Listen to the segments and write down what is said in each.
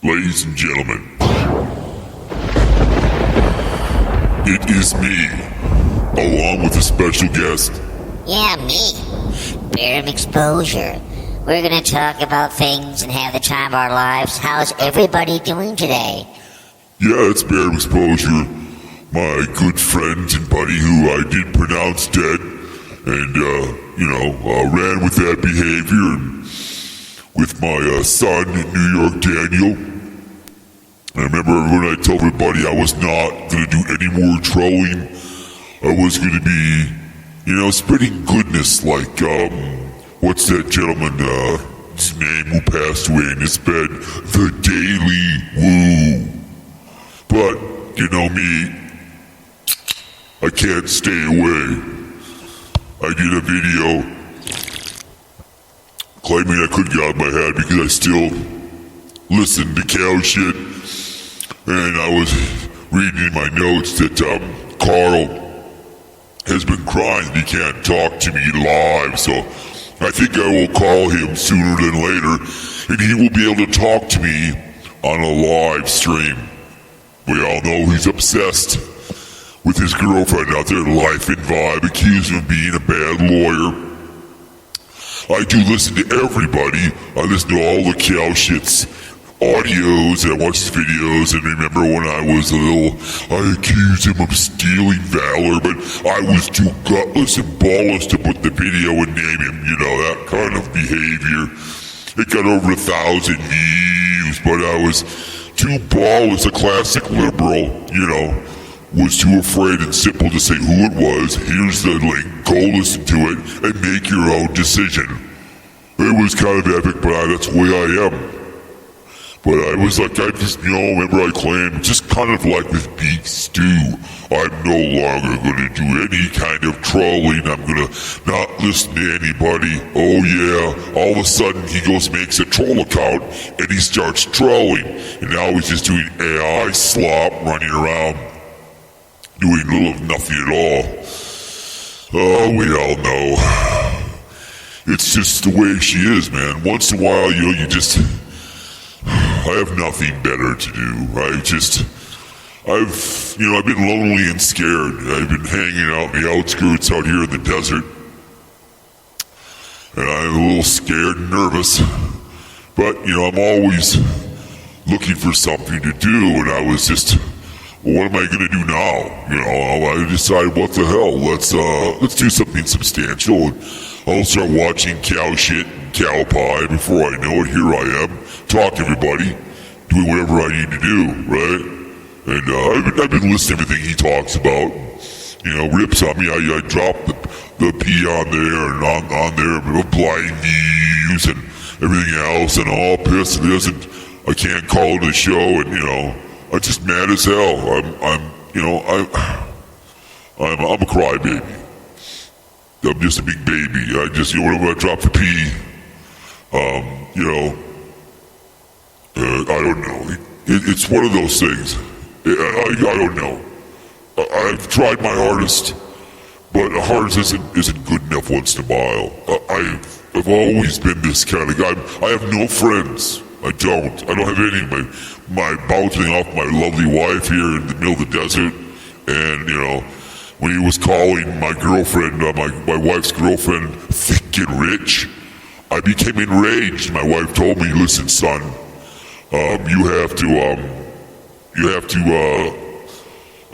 Ladies and gentlemen, it is me, along with a special guest. Yeah, me. Barium exposure. We're gonna talk about things and have the time of our lives. How's everybody doing today? Yeah, it's Barium Exposure, my good friend and buddy who I did pronounce dead, and, ran with that behavior, and with my son in New York, Daniel. I remember when I told everybody I was not going to do any more trolling. I was going to be, spreading goodness like, what's that gentleman, his name who passed away in his bed? The Daily Woo. But, you know me, I can't stay away. I did a video claiming I couldn't get out of my head because I still listen to cow shit. And I was reading in my notes that Karl has been crying that he can't talk to me live. So I think I will call him sooner than later, and he will be able to talk to me on a live stream. We all know he's obsessed with his girlfriend out there, Life and Vibe, accused of being a bad lawyer. I do listen to everybody. I listen to all the cow shits audios and I watch his videos, and remember when I was little, I accused him of stealing valor, but I was too gutless and ballless to put the video and name him, that kind of behavior. It got over 1,000 views, but I was too ballless, a classic liberal, was too afraid and simple to say who it was. Here's the link, go listen to it, and make your own decision. It was kind of epic, but that's the way I am. But I was like, remember I claimed, just kind of like with Beef Stew, I'm no longer going to do any kind of trolling. I'm going to not listen to anybody. Oh yeah, all of a sudden he makes a troll account, and he starts trolling. And now he's just doing AI slop, running around, doing little of nothing at all. Oh, we all know. It's just the way she is, man. Once in a while, I have nothing better to do. I've been lonely and scared. I've been hanging out in the outskirts out here in the desert. And I'm a little scared and nervous. But, I'm always looking for something to do. And I was just, what am I going to do now? I decided, what the hell? Let's do something substantial. And I'll start watching cow shit and cow pie. Before I know it, here I am. Talk to everybody, doing whatever I need to do, right? And I've been listening to everything he talks about. Rips on me. I drop the P on there and on there, blind views and everything else, and I'm all pissed. I can't call it a show, and I'm just mad as hell. I'm a crybaby. I'm just a big baby. Whenever I drop the P, I don't know. It's one of those things. I don't know. I've tried my hardest, but the hardest isn't good enough once in a while. I've always been this kind of guy. I have no friends. I don't have any. My bouncing off my lovely wife here in the middle of the desert, and when he was calling my girlfriend, my wife's girlfriend, thick and rich, I became enraged. My wife told me, "Listen, son, you have to,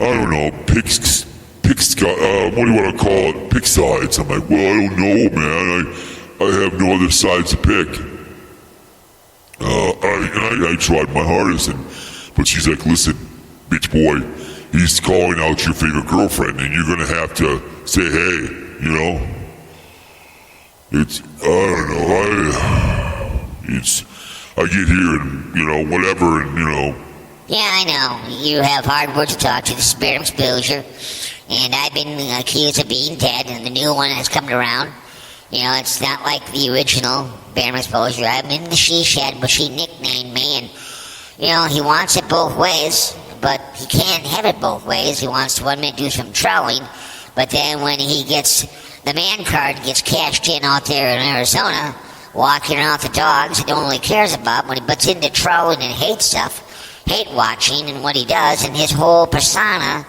I don't know, pick, what do you want to call it? Pick sides." I'm like, well, I don't know, man. I have no other sides to pick. I tried my hardest, but she's like, "Listen, bitch boy, he's calling out your favorite girlfriend, and you're going to have to say, hey, It's, I don't know, I get here and, whatever, and, Yeah, I know. You have hard words to talk to. This is Barium Exposure. And I've been accused of being dead, and the new one has come around. It's not like the original Barium Exposure. I'm in the she shed, but she nicknamed me, and, he wants it both ways, but he can't have it both ways. He wants to 1 minute do some trolling, but then when he gets, the man card gets cashed in out there in Arizona, walking around with the dogs that no one really cares about. When he butts into trolling and hate stuff, hate watching and what he does, and his whole persona,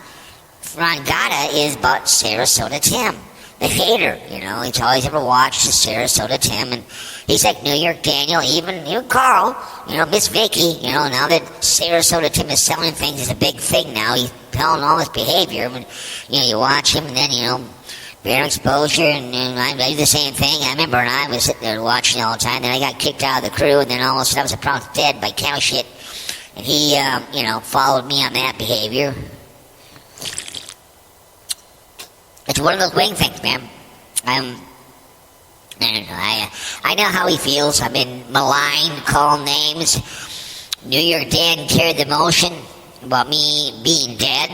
Rangata, is about Sarasota Tim, the hater. He's always ever watched the Sarasota Tim, and he's like New York Daniel, even Karl, Miss Vicky, now that Sarasota Tim is selling things is a big thing now. He's telling all his behavior. When, you watch him, and then, Barium exposure, and I do the same thing. I remember when I was sitting there watching all the time, then I got kicked out of the crew, and then all of a sudden I was pronounced dead by cow shit. And he, followed me on that behavior. It's one of those wing things, man. I don't know. I know how he feels. I've been maligned, called names. New York Dan carried the motion about me being dead,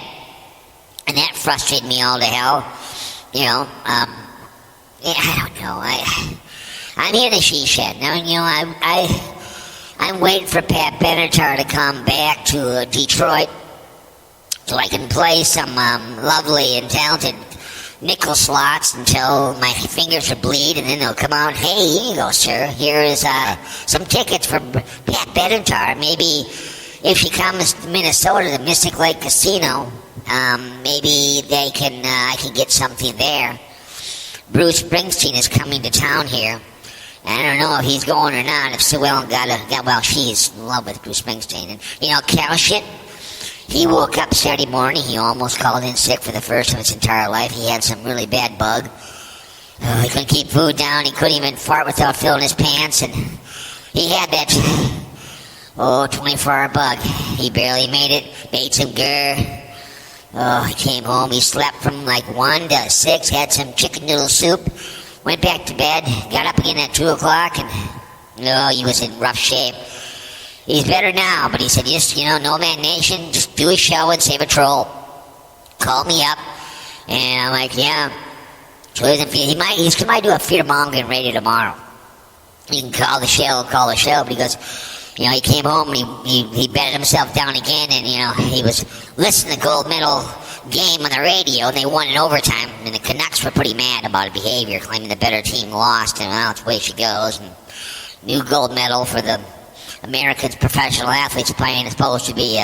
and that frustrated me all to hell. I don't know. I'm here in the she shed now. I'm waiting for Pat Benatar to come back to Detroit so I can play some lovely and talented nickel slots until my fingers will bleed, and then they'll come out. Hey, here you go, sir. Here is some tickets for Pat Benatar. Maybe if she comes to Minnesota, the Mystic Lake Casino, maybe I can get something there. Bruce Springsteen is coming to town here. I don't know if he's going or not. If Sue Ellen she's in love with Bruce Springsteen. And cow shit. He woke up Saturday morning. He almost called in sick for the first time in his entire life. He had some really bad bug. He couldn't keep food down. He couldn't even fart without filling his pants. And he had that 24-hour bug. He barely made it. Made some gur. He came home. He slept from like 1 to 6. Had some chicken noodle soup. Went back to bed. Got up again at 2 o'clock. And he was in rough shape. He's better now, but he said, just, Nomad Nation, just do a show and save a troll. Call me up. And I'm like, yeah. So he might do a fear-mongering radio tomorrow. You can call the show, but he goes, he came home and he betted himself down again, and, he was listening to the gold medal game on the radio, and they won in overtime, and the Canucks were pretty mad about his behavior, claiming the better team lost, and it's the way she goes. And new gold medal for the Americans professional athletes playing. It's supposed to be,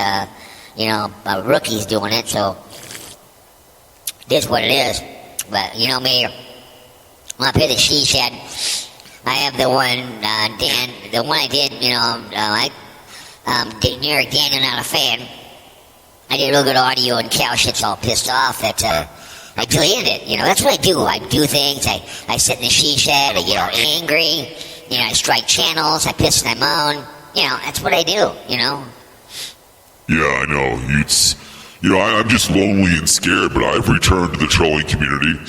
rookies doing it, so it is what it is. But, me, when I play the she shed, I have the one, the one I did, New York Daniel, not a fan. I did real good audio, and cow shit's all pissed off that I deleted it. That's what I do. I do things. I sit in the she shed. I get all angry. I strike channels. I piss and I moan. That's what I do, Yeah, I know. I'm just lonely and scared, but I've returned to the trolling community.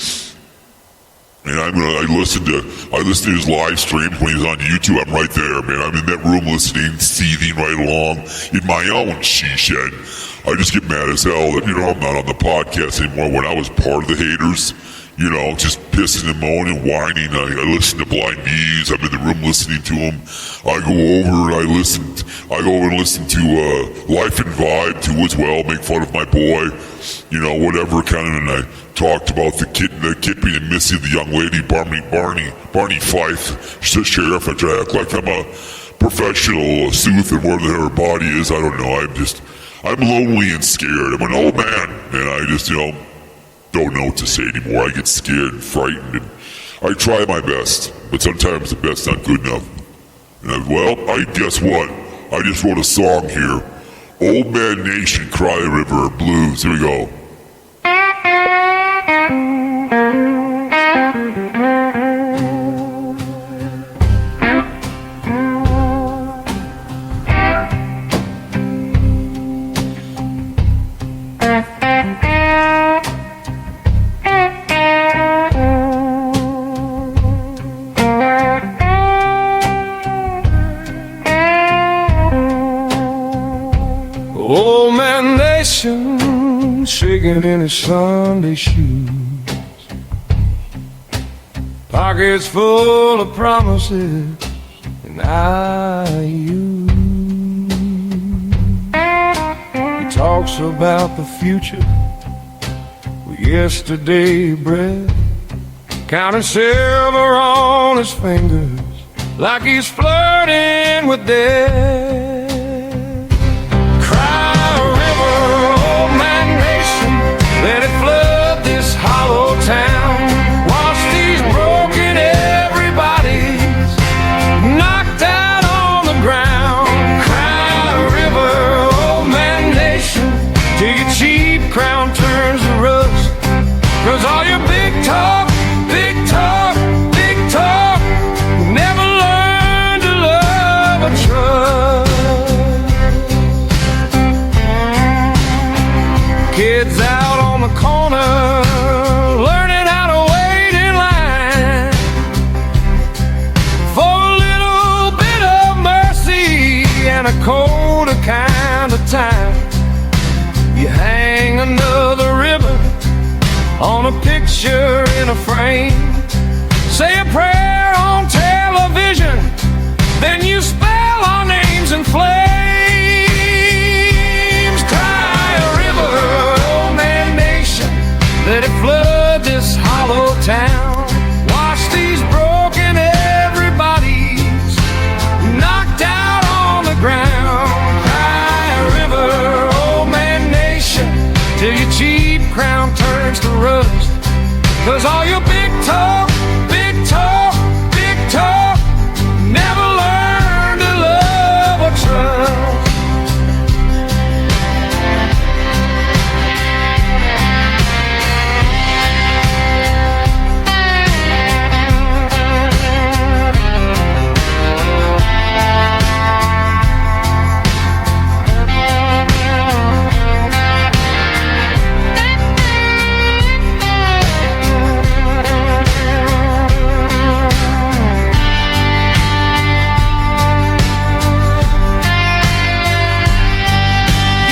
And I listen to his live streams when he's on YouTube. I'm right there, man. I'm in that room listening, seething right along in my own she shed. I just get mad as hell that, I'm not on the podcast anymore. When I was part of the haters, just pissing and moaning and whining. I listen to Blind Bees. I'm in the room listening to him. I go over and listen to Life and Vibe too as well. Make fun of my boy, whatever kind of. And I talked about the kidnapping and missing the young lady, Barney Fife, sheriff. I try to act like I'm a professional sleuth and where her body is. I don't know. I'm lonely and scared. I'm an old man, and I just, don't know what to say anymore. I get scared and frightened, and I try my best, but sometimes the best's not good enough. And guess what? I just wrote a song here. Old Man Nation, Cry River Blues. Here we go. Old Man Nation, shaking in his Sunday shoes, pockets full of promises and IOUs. He talks about the future with yesterday breath, counting silver on his fingers like he's flirting with death. Cry a river, old man nation, let it flood this hollow town. Wash these broken everybody's knocked out on the ground. Cry a river, old man nation, till your cheap crown turns to rust. 'Cause all your big talk, big talk, big talk, never learned to love or trust. Kids out on the corner, learning how to wait in line for a little bit of mercy and a colder kind of time. You hang another ribbon on a picture in a frame, say a prayer on television, then you spell our names in flames. Cry a river, old man nation, let it flood this hollow town. Wash these broken everybody's knocked out on the ground. Cry a river, old man nation, till your cheap crown turns to rust. 'Cause all your big talk, big talk, big talk, never learned to love or trust.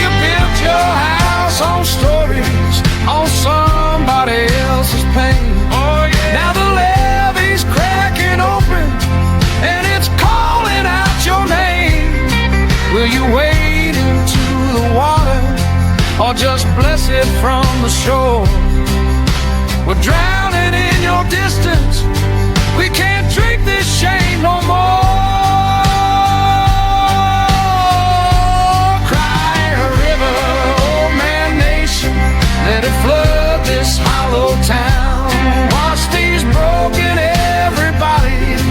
You built your house on stories, on somebody else's pain. Oh yeah. Now the levee's cracking open, and it's calling out your name. Will you wade into the water, or just bless it from the shore? We're drowning in your distance, we can't drink this shame no more. Cry a river, old man nation, let it flood this hollow town. Wash these broken everybody's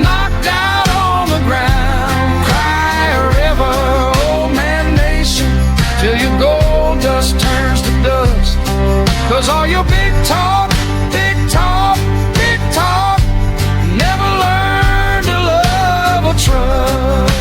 knocked out on the ground. Cry a river, old man nation, till your gold dust turns to dust. 'Cause all your big talk, big talk, big talk, never learned to love or trust.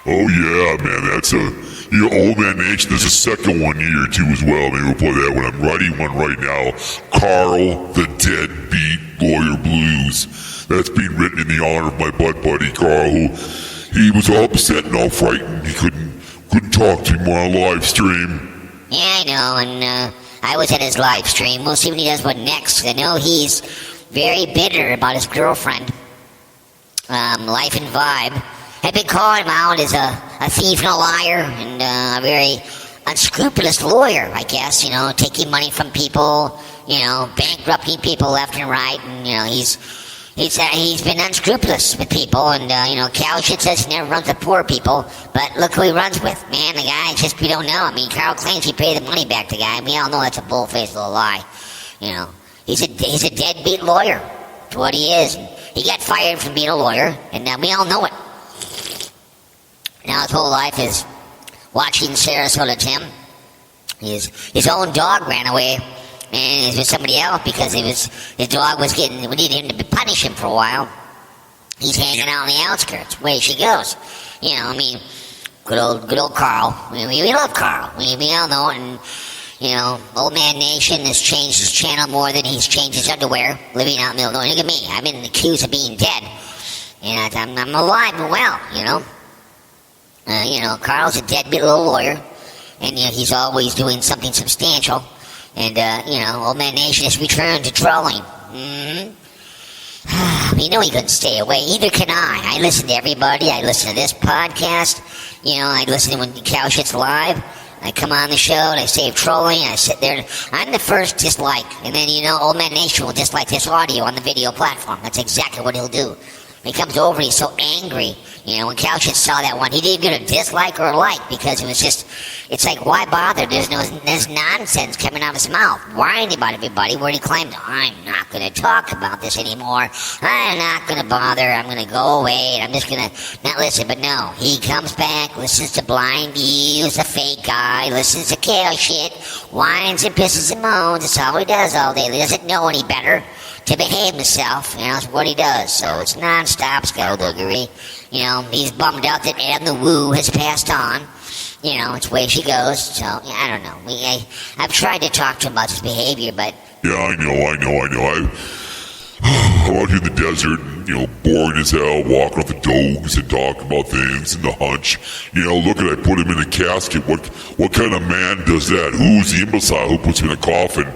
Oh yeah, man, that's Old Man Nation. There's a second one here too as well. Maybe we'll play that one. I'm writing one right now. Karl, the Deadbeat Lawyer Blues. That's being written in the honor of my buddy Karl, who he was all upset and all frightened. He couldn't talk to me on a live stream. Yeah, I know, and I was at his live stream. We'll see what he does next. I know he's very bitter about his girlfriend, Life and Vibe. I've been calling him out as a thief and a liar and a very unscrupulous lawyer, I guess, taking money from people, bankrupting people left and right, and, he's been unscrupulous with people, and, Cal shit says he never runs with poor people, but look who he runs with, man, the guy, just, we don't know. I mean, Karl claims he paid the money back to the guy, and we all know that's a bull-faced little lie, He's a deadbeat lawyer, that's what he is. He got fired from being a lawyer, and we all know it. Now his whole life is watching Sarasota Tim. His own dog ran away and he was with somebody else because his dog was we needed him to punish him for a while. He's hanging out on the outskirts, where she goes. Good old Karl. We love Karl. We all know it, and Old Man Nation has changed his channel more than he's changed his underwear, living out in the middle of nowhere. Look at me. I've been accused of being dead. And I'm alive and well, Karl's a deadbeat little lawyer. And, he's always doing something substantial. And, Old Man Nation has returned to trolling. He couldn't stay away. Either can I. I listen to everybody. I listen to this podcast. I listen to when Cow Shit's live. I come on the show and I save trolling. I sit there. I'm the first dislike. And then, Old Man Nation will dislike this audio on the video platform. That's exactly what he'll do. When he comes over, he's so angry. When Cow Shit saw that one, he didn't get a dislike or a like because it was just, it's like, why bother? There's nonsense coming out of his mouth, whining about everybody, where he claimed, I'm not going to talk about this anymore. I'm not going to bother. I'm going to go away. And I'm just going to not listen. But no, he comes back, listens to Blind Eels, a fake guy, listens to Cow Shit, whines and pisses and moans. That's all he does all day. He doesn't know any better to behave himself, it's what he does. So it's non-stop skullduggery. He's bummed out that Anne the Woo has passed on. It's the way she goes. So, I don't know. I've tried to talk to him about his behavior, but... Yeah, I know. I'm out here in the desert, boring as hell, walking off the dogs and talking about things and the hunch. Look at I put him in a casket. What kind of man does that? Who's the imbecile who puts him in a coffin?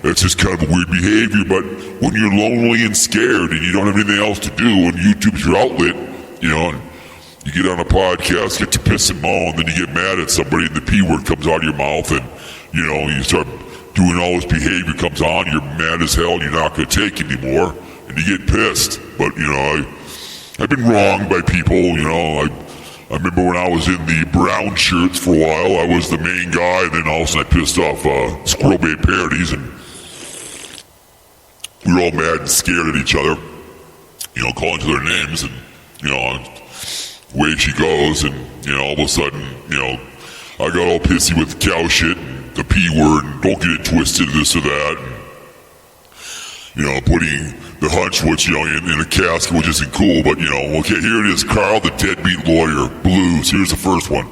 It's just kind of a weird behavior, but when you're lonely and scared and you don't have anything else to do and YouTube's your outlet, and you get on a podcast, get to piss and moan, then you get mad at somebody and the P word comes out of your mouth and, you start doing all this behavior comes on, you're mad as hell and you're not going to take it anymore and you get pissed. But, I've been wronged by people, I remember when I was in the brown shirts for a while, I was the main guy, and then all of a sudden I pissed off Squirrel Bay Parodies, and we were all mad and scared at each other, calling each other names, and, away she goes, and, all of a sudden, I got all pissy with Cow Shit, and the P word, and don't get it twisted, this or that, and, putting the hunch, which, in a casket, which isn't cool, but, okay, here it is, Karl, the deadbeat lawyer, blues. Here's the first one.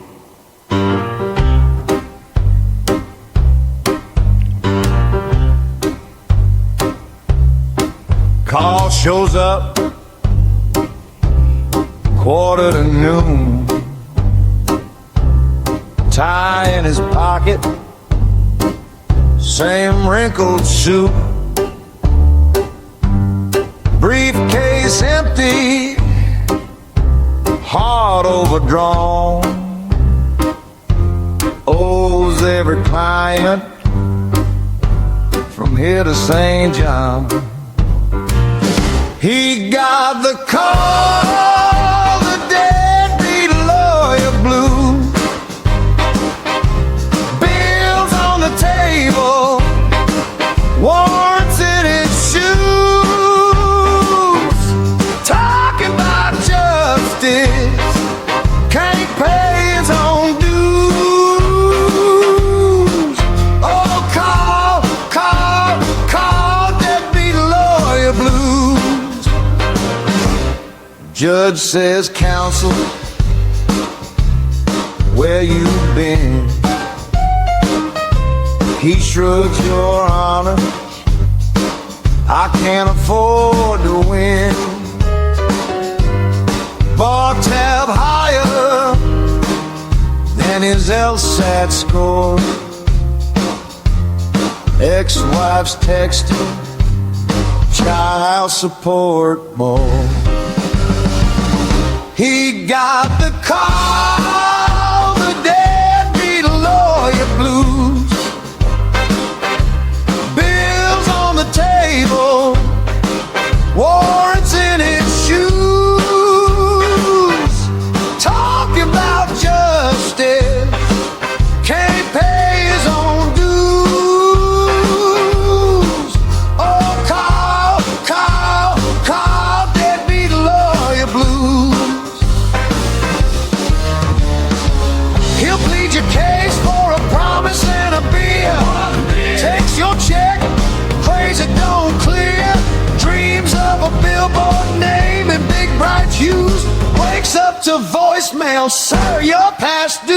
Karl shows up, 1:45 noon, tie in his pocket, same wrinkled suit. Briefcase empty, heart overdrawn, owes every client from here to St. John. He got the call, the deadbeat lawyer blues, bills on the table, warrants in his shoes. Can't pay his own dues. Oh, Karl, deadbeat lawyer blues. Judge says, counsel, where you been? He shrugs, your honor, I can't afford to win. Bar tab higher than his LSAT score. Ex-wife's texting, child support more. He got the call, the deadbeat lawyer blues, bills on the table, warrants in his shoes. Talking about justice, can't pay his own dues. Oh, Karl, deadbeat lawyer blues. He'll plead your case for a promise and a beer. Takes your check, prays it don't clear. Dreams of a billboard name in big bright hues. Wakes up to voicemail, sir, you're past due.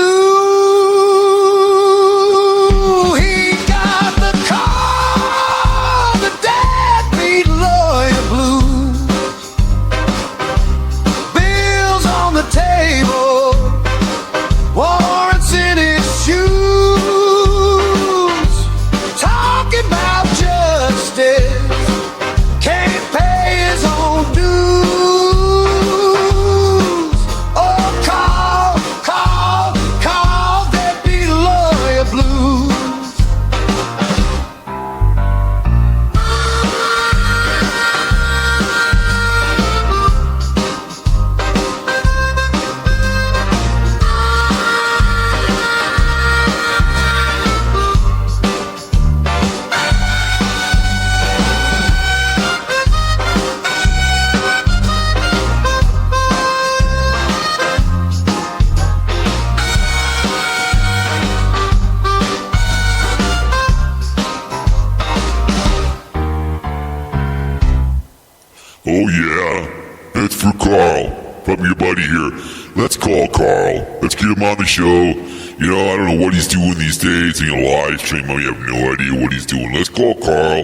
Karl from your buddy here. Let's call Karl. Let's get him on the show. You know, I don't know what he's doing these days. You know, live stream. We have no idea what he's doing. Let's call Karl.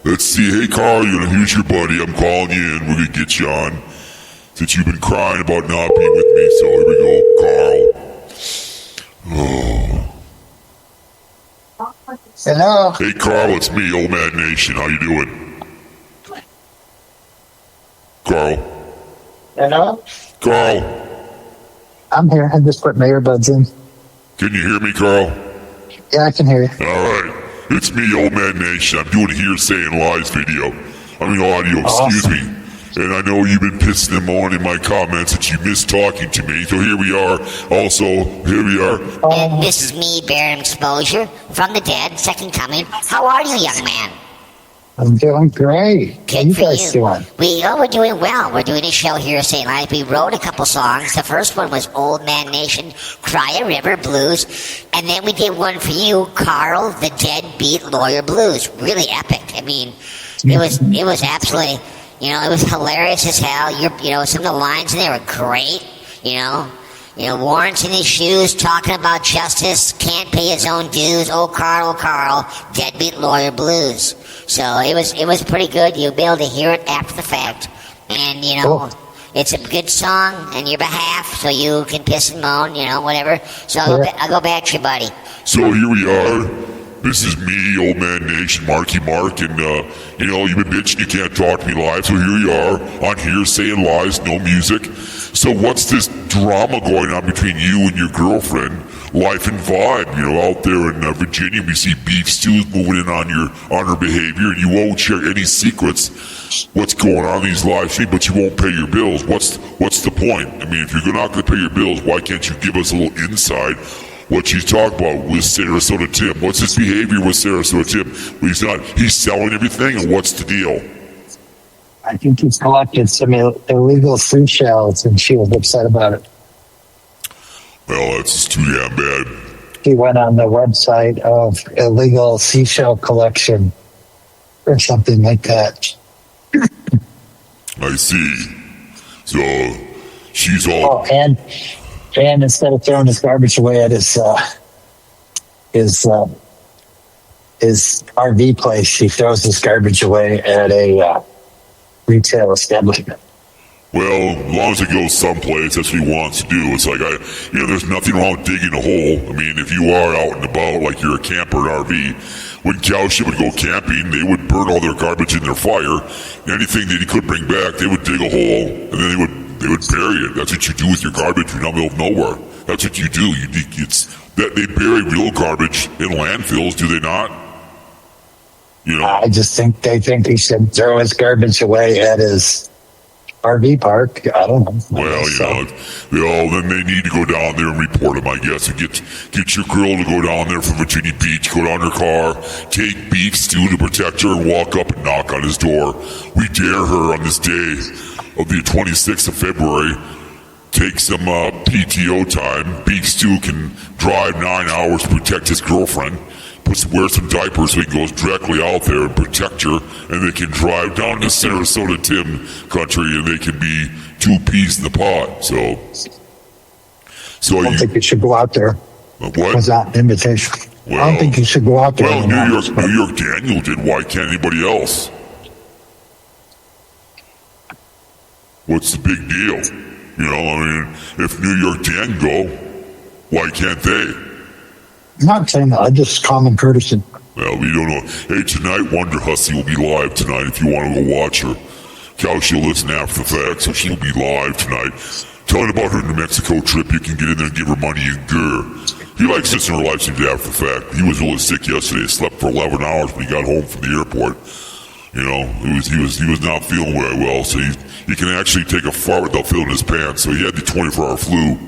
Let's see. Hey, Karl, here's your buddy. I'm calling you in. We're going to get you on since you've been crying about not being with me. So here we go, Karl. Oh. Hello. Hey, Karl, it's me, Old Man Nation. How you doing? Karl. Hello. Karl. I'm here. I just put my earbuds in. Can you hear me, Karl? Yeah, I can hear you. All right. It's me, Old Man Nation. I'm doing a hearsay and lies video. Audio, excuse me. And I know you've been pissing them on in my comments that you miss talking to me. So here we are. Also, here we are. And this is me, Barium Exposure, from the dead, second coming. How are you, young man? I'm doing great. How Good you for guys you. doing? We're doing well. We're doing a show here at St. Live. We wrote a couple songs. The first one was Old Man Nation, Cry a River Blues. And then we did one for you, Karl, the Deadbeat Lawyer Blues. Really epic. I mean, it was absolutely, it was hilarious as hell. Some of the lines in there were great, Warrants in his shoes, talking about justice, can't pay his own dues. Oh, Karl, Deadbeat Lawyer Blues. So it was pretty good. You'll be able to hear it after the fact. And, Cool. It's a good song on your behalf, so you can piss and moan, whatever. So I'll go back to you, buddy. So here we are. This is me, Old Man Nation, Marky Mark, and, you've been bitching you can't talk to me live, so here you are on Hearsay and Lies, no music. So what's this drama going on between you and your girlfriend, Life and Vibe? Out there in Virginia, we see beef stews moving in on her behavior, and you won't share any secrets what's going on in these live streams, but you won't pay your bills. What's the point? I mean, if you're not going to pay your bills, why can't you give us a little insight what she's talking about with Sarasota Tim? What's his behavior with Sarasota Tim? He's selling everything, and what's the deal? I think he's collected some illegal seashells, and she was upset about it. Well, that's just too damn bad. He went on the website of illegal seashell collection or something like that. I see. So she's all. Oh, and instead of throwing his garbage away at his RV place, he throws his garbage away at a retail establishment. Well, as long as it goes someplace, that's what he wants to do. It's like, there's nothing wrong with digging a hole. I mean, if you are out and about, like you're a camper in an RV, when Cowpote would go camping, they would burn all their garbage in their fire. Anything that he could bring back, they would dig a hole, and then they would bury it. That's what you do with your garbage. You're in the middle of nowhere. That's what you do. They bury real garbage in landfills, do they not? I just think they think he should throw his garbage away at his RV park. I don't know. Well, then they need to go down there and report him, I guess, and get your girl to go down there from Virginia Beach, go down her car, take beef stew to protect her, and walk up and knock on his door. We dare her on this day of the 26th of February. Take some PTO time. Beef stew can drive 9 hours to protect his girlfriend. Wear some diapers so he goes directly out there and protect her, and they can drive down to Sarasota Tim country, and they can be two peas in the pot. So I don't think you should go out there. What? Without an invitation. Well, I don't think you should go out there. Well, New York Daniel did. Why can't anybody else? What's the big deal? If New York Dan go, why can't they? I'm not saying that. I just common courtesy. Well, we don't know. Hey, tonight, Wonder Hussy will be live tonight if you want to go watch her. She'll listen after the fact, so she'll be live tonight. Telling about her New Mexico trip, you can get in there and give her money and gear. He likes listening to her live streams after the fact. He was really sick yesterday. Slept for 11 hours when he got home from the airport. He was not feeling very well, so he can actually take a fart without feeling his pants. So he had the 24-hour flu.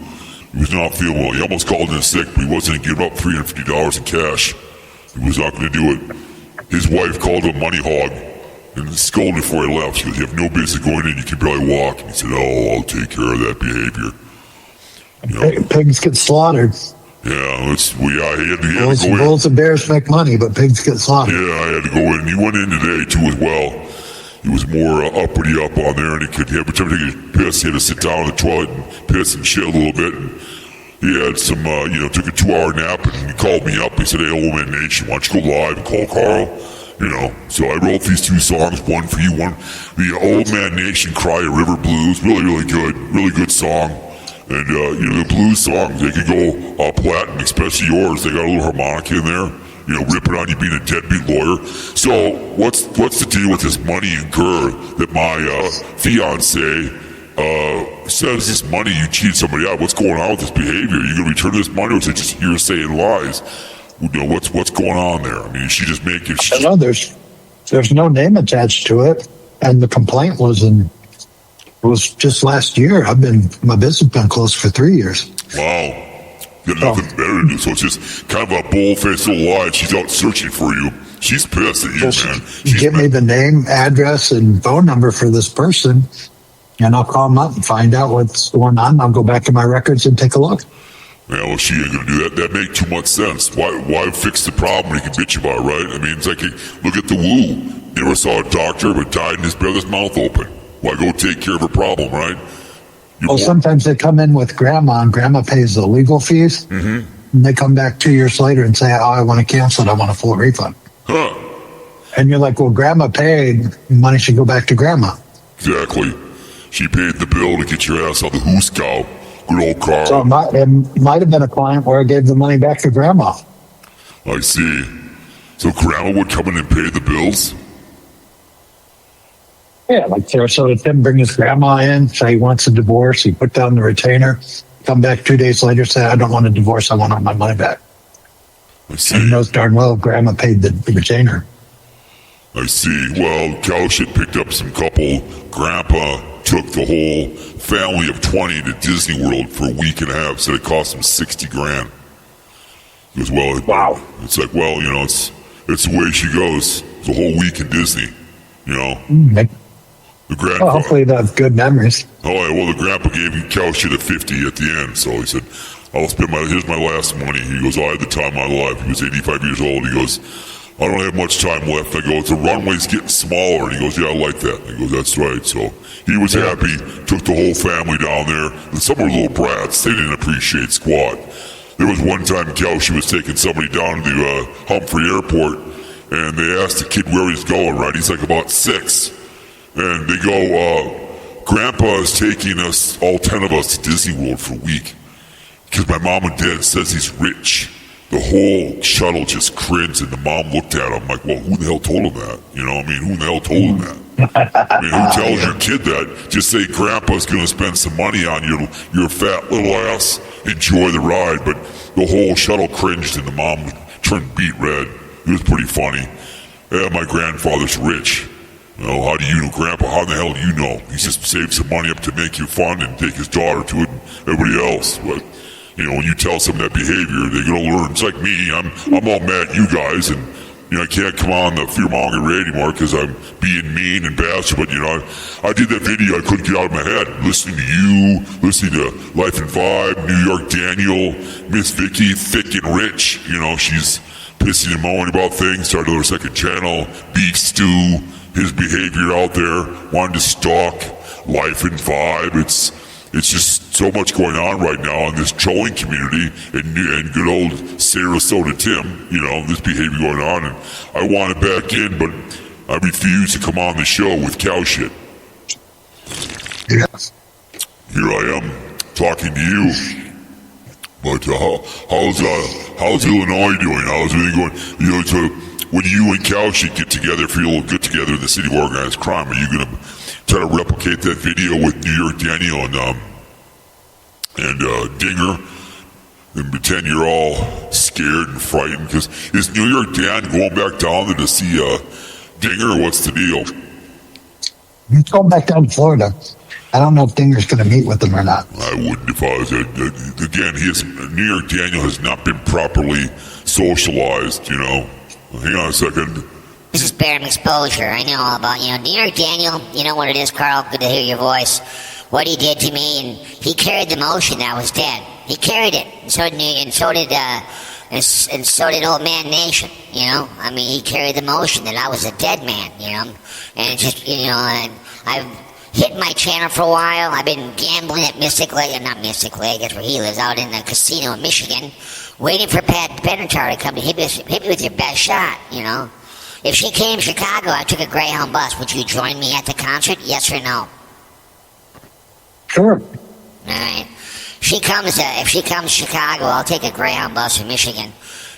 He was not feeling well. He almost called in sick, but he wasn't going to give up $350 in cash. He was not going to do it. His wife called him a money hog and scolded before he left. She goes, "You have no business going in. You can barely walk." And he said, "Oh, I'll take care of that behavior." Pigs get slaughtered. Yeah, he had to go in. Bulls and bears make money, but pigs get slaughtered. Yeah, I had to go in. He went in today, too, as well. he was more uppity up on there, and he could every time he took a piss, he had to sit down on the toilet and piss and shit a little bit. And he had some, took a 2-hour nap, and he called me up. He said, "Hey, Old Man Nation, why don't you go live and call Karl?" So I wrote these 2 songs, one for you, one the Old Man Nation Cry a River Blues, really good song. And the blues songs, they could go platinum, especially yours. They got a little harmonica in there, ripping on you being a deadbeat lawyer. So what's the deal with this money incur that my fiance says this money you cheated somebody out? What's going on with this behavior? Are you going to return this money, or is it just hearsay and lies? What's going on there? I mean, is she just making? I know there's no name attached to it, and the complaint was just last year. My business has been closed for 3 years. Wow. You got nothing better to do, so it's just kind of a bull-faced little lie. She's out searching for you. She's pissed at you, man. Give me the name, address, and phone number for this person, and I'll call them up and find out what's going on. I'll go back to my records and take a look. Yeah, well, she ain't gonna do that. That makes too much sense. Why fix the problem when you can bitch about it, right? I mean, it's like, look at the Woo. Never saw a doctor, but died in his brother's mouth open. Why go take care of a problem, right? Sometimes they come in with grandma, and grandma pays the legal fees. Mm-hmm. And they come back 2 years later and say, "Oh, I want to cancel it. I want a full refund." Huh. And you're like, "Well, grandma paid. Money should go back to grandma." Exactly. She paid the bill to get your ass out of the hoosegow. Good old Karl. So it might have been a client where I gave the money back to grandma. I see. So grandma would come in and pay the bills? Yeah, like Sarasota Tim bring his grandma in, say he wants a divorce. He put down the retainer. Come back 2 days later, say, "I don't want a divorce. I want all my money back." I see. And knows darn well grandma paid the retainer. I see. Well, Cowshit picked up some couple. Grandpa took the whole family of 20 to Disney World for a week and a half. Said it cost him $60,000. He goes, well, wow. It's like, well, it's the way she goes. It's a whole week in Disney, The grandpa. Well, hopefully they have good memories. Oh, yeah, well, the grandpa gave him Cowshit a 50 at the end. So he said, here's my last money. He goes, I had the time of my life. He was 85 years old. He goes, I don't have much time left. I go, the runway's getting smaller. And he goes, yeah, I like that. He goes, that's right. So he was happy, took the whole family down there. And some were little brats. They didn't appreciate squat. There was one time Cowshit was taking somebody down to Humphrey Airport, and they asked the kid where he's going, right? He's like about 6. And they go, Grandpa is taking us, all 10 of us, to Disney World for a week. Because my mom and dad says he's rich. The whole shuttle just cringed, and the mom looked at him like, well, who the hell told him that? Who the hell told him that? Who tells your kid that? Just say Grandpa's going to spend some money on your fat little ass. Enjoy the ride. But the whole shuttle cringed, and the mom turned beet red. It was pretty funny. Yeah, my grandfather's rich. How do you know, Grandpa? How the hell do you know? He just saved some money up to make you fun and take his daughter to it and everybody else. But, when you tell someone that behavior, they're going to learn. It's like me. I'm all mad at you guys, and, I can't come on the fear-mongering radio anymore because I'm being mean and bastard. But, I did that video. I couldn't get out of my head. Listening to you, listening to Life and Vibe, New York Daniel, Miss Vicky, thick and rich. She's pissing and moaning about things. Started her second channel, Beef Stew. His behavior out there, wanting to stalk Life and Vibe. It's just so much going on right now in this trolling community and good old Sarasota Tim. This behavior going on, and I want it back in, but I refuse to come on the show with Cowshit. Yes. Here I am talking to you. But how's Illinois doing? How's everything going? So when you and Cowshit get together, feel good together in the city of organized crime, are you going to try to replicate that video with New York Daniel and Dinger and pretend you're all scared and frightened? Because is New York Dan going back down there to see Dinger, or what's the deal? He's going back down to Florida. I don't know if Dinger's going to meet with him or not. I wouldn't if I was. Again, New York Daniel has not been properly socialized, Hang on a second. This is Barium Exposure. I know all about, New York Daniel. You know what it is, Karl? Good to hear your voice. What he did to me, and he carried the motion that I was dead. He carried it. And so did and so did Old Man Nation, you know. I mean, he carried the motion that I was a dead man, you know. And just, you know, and I've hit my channel for a while. I've been gambling at Mystic Lake, not Mystic Lake, that's where he lives, out in the casino in Michigan, waiting for Pat Benatar to come to hit me with your best shot, you know. If she came to Chicago, I took a Greyhound bus. Would you join me at the concert? Yes or no? Sure. All right. If she comes to Chicago, I'll take a Greyhound bus from Michigan.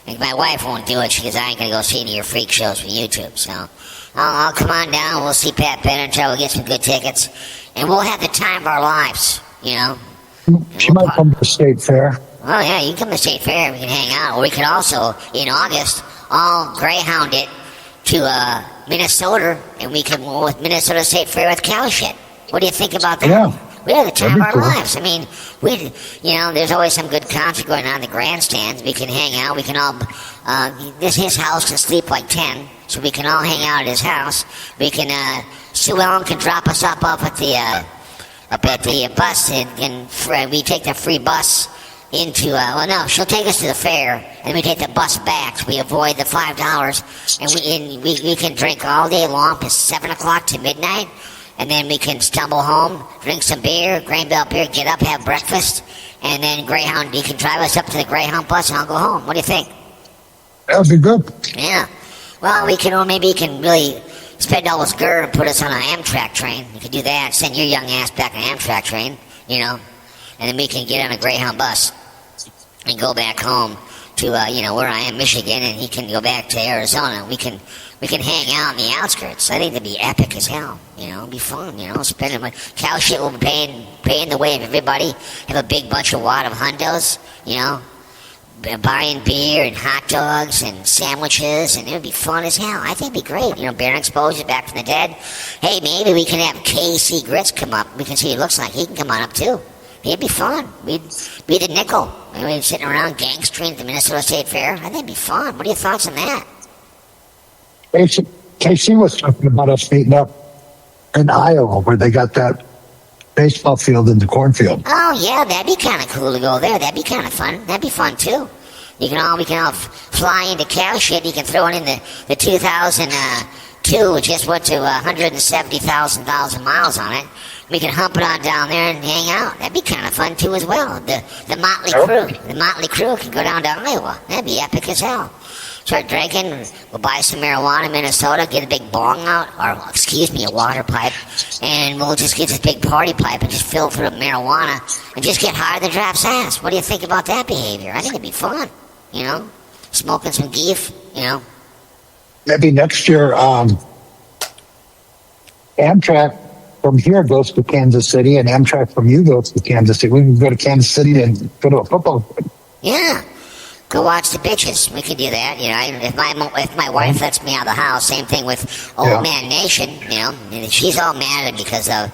And my wife won't do it because I ain't gonna go see any of your freak shows from YouTube. So I'll come on down. We'll see Pat Benatar. We'll get some good tickets, and we'll have the time of our lives. You know. She might come to the State Fair. Oh yeah, you can come to State Fair. We can hang out, or we could also in August all Greyhound it to Minnesota, and we can go with Minnesota State Fair with cow shit. What do you think about that? Yeah. We have the time of our cool. lives. I mean, there's always some good concert going on in the grandstands. We can hang out. We can all, his house can sleep like 10, so we can all hang out at his house. We can, Sue Ellen can drop us up at the bus, and we take the free bus into, she'll take us to the fair, and we take the bus back, so we avoid the $5, and we can drink all day long from 7 o'clock to midnight. And then we can stumble home, drink some beer, Grain Belt beer, get up, have breakfast, and then Greyhound, you can drive us up to the Greyhound bus and I'll go home. What do you think? That would be good. Yeah. Well, maybe you can really spend all this GER and put us on an Amtrak train. You can do that, send your young ass back on an Amtrak train, you know, and then we can get on a Greyhound bus and go back home to, where I am, Michigan, and he can go back to Arizona. We can hang out in the outskirts. I think that'd be epic as hell. You know, it'd be fun. You know, spending money. Cow shit will be paying the way of everybody. Have a big bunch of wad of hundos. You know, buying beer and hot dogs and sandwiches, and it would be fun as hell. I think it'd be great. You know, Baron Exposure back from the dead. Hey, maybe we can have KC Grits come up. We can see what he looks like. He can come on up too. It'd be fun. We'd be the nickel. And we'd be sitting around gangstering at the Minnesota State Fair. I think it'd be fun. What are your thoughts on that? Casey was talking about us meeting up in Iowa where they got that baseball field in the cornfield. Oh yeah, that'd be kind of cool to go there. That'd be kind of fun. That'd be fun too. We can all fly into cow shit. You can throw it in the 2002, which just went to 170,000 miles on it. We can hump it on down there and hang out. That'd be kind of fun too as well. The Motley Crew, can go down to Iowa. That'd be epic as hell. Start drinking. We'll buy some marijuana in Minnesota. Get a big bong out, or a water pipe, and we'll just get this big party pipe and just fill it with marijuana and just get higher than Draft's ass. What do you think about that behavior? I think it'd be fun. You know, smoking some geef. You know. Maybe next year, Amtrak from here goes to Kansas City, and Amtrak from you goes to Kansas City. We can go to Kansas City and go to a football game. Yeah. Go watch the bitches. We can do that, you know. If my wife lets me out of the house, same thing with Old Man Nation, you know. And she's all mad at me because of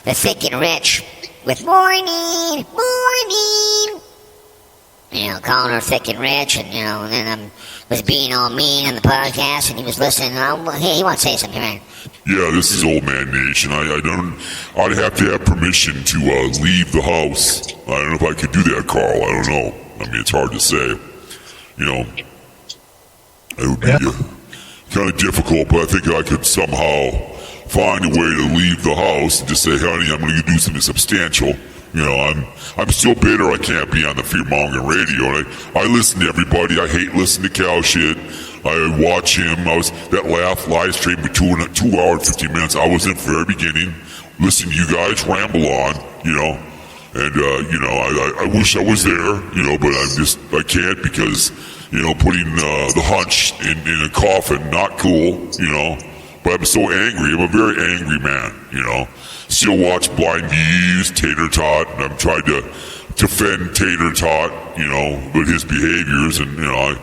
the thick and rich with morning, you know, calling her thick and rich, and and then I was being all mean on the podcast, and he was listening. Hey, he wants to say something, man. Yeah, this is Old Man Nation. I'd have to have permission to leave the house. I don't know if I could do that, Karl. I don't know. I mean, it's hard to say. You know, it would be kind of difficult, but I think I could somehow find a way to leave the house and just say, honey, I'm going to do something substantial. You know, I'm still bitter I can't be on the fear-mongering radio. And I listen to everybody. I hate listening to cow shit. I watch him. That live stream for 2 hours and 15 minutes. I was in from the very beginning, listening to you guys ramble on, you know. And, I wish I was there, you know, but I can't because, you know, putting the hunch in a coffin, not cool, you know. But I'm so angry. I'm a very angry man, you know. Still watch Blind Views, Tater Tot, and I'm trying to defend Tater Tot, you know, with his behaviors. And, you know,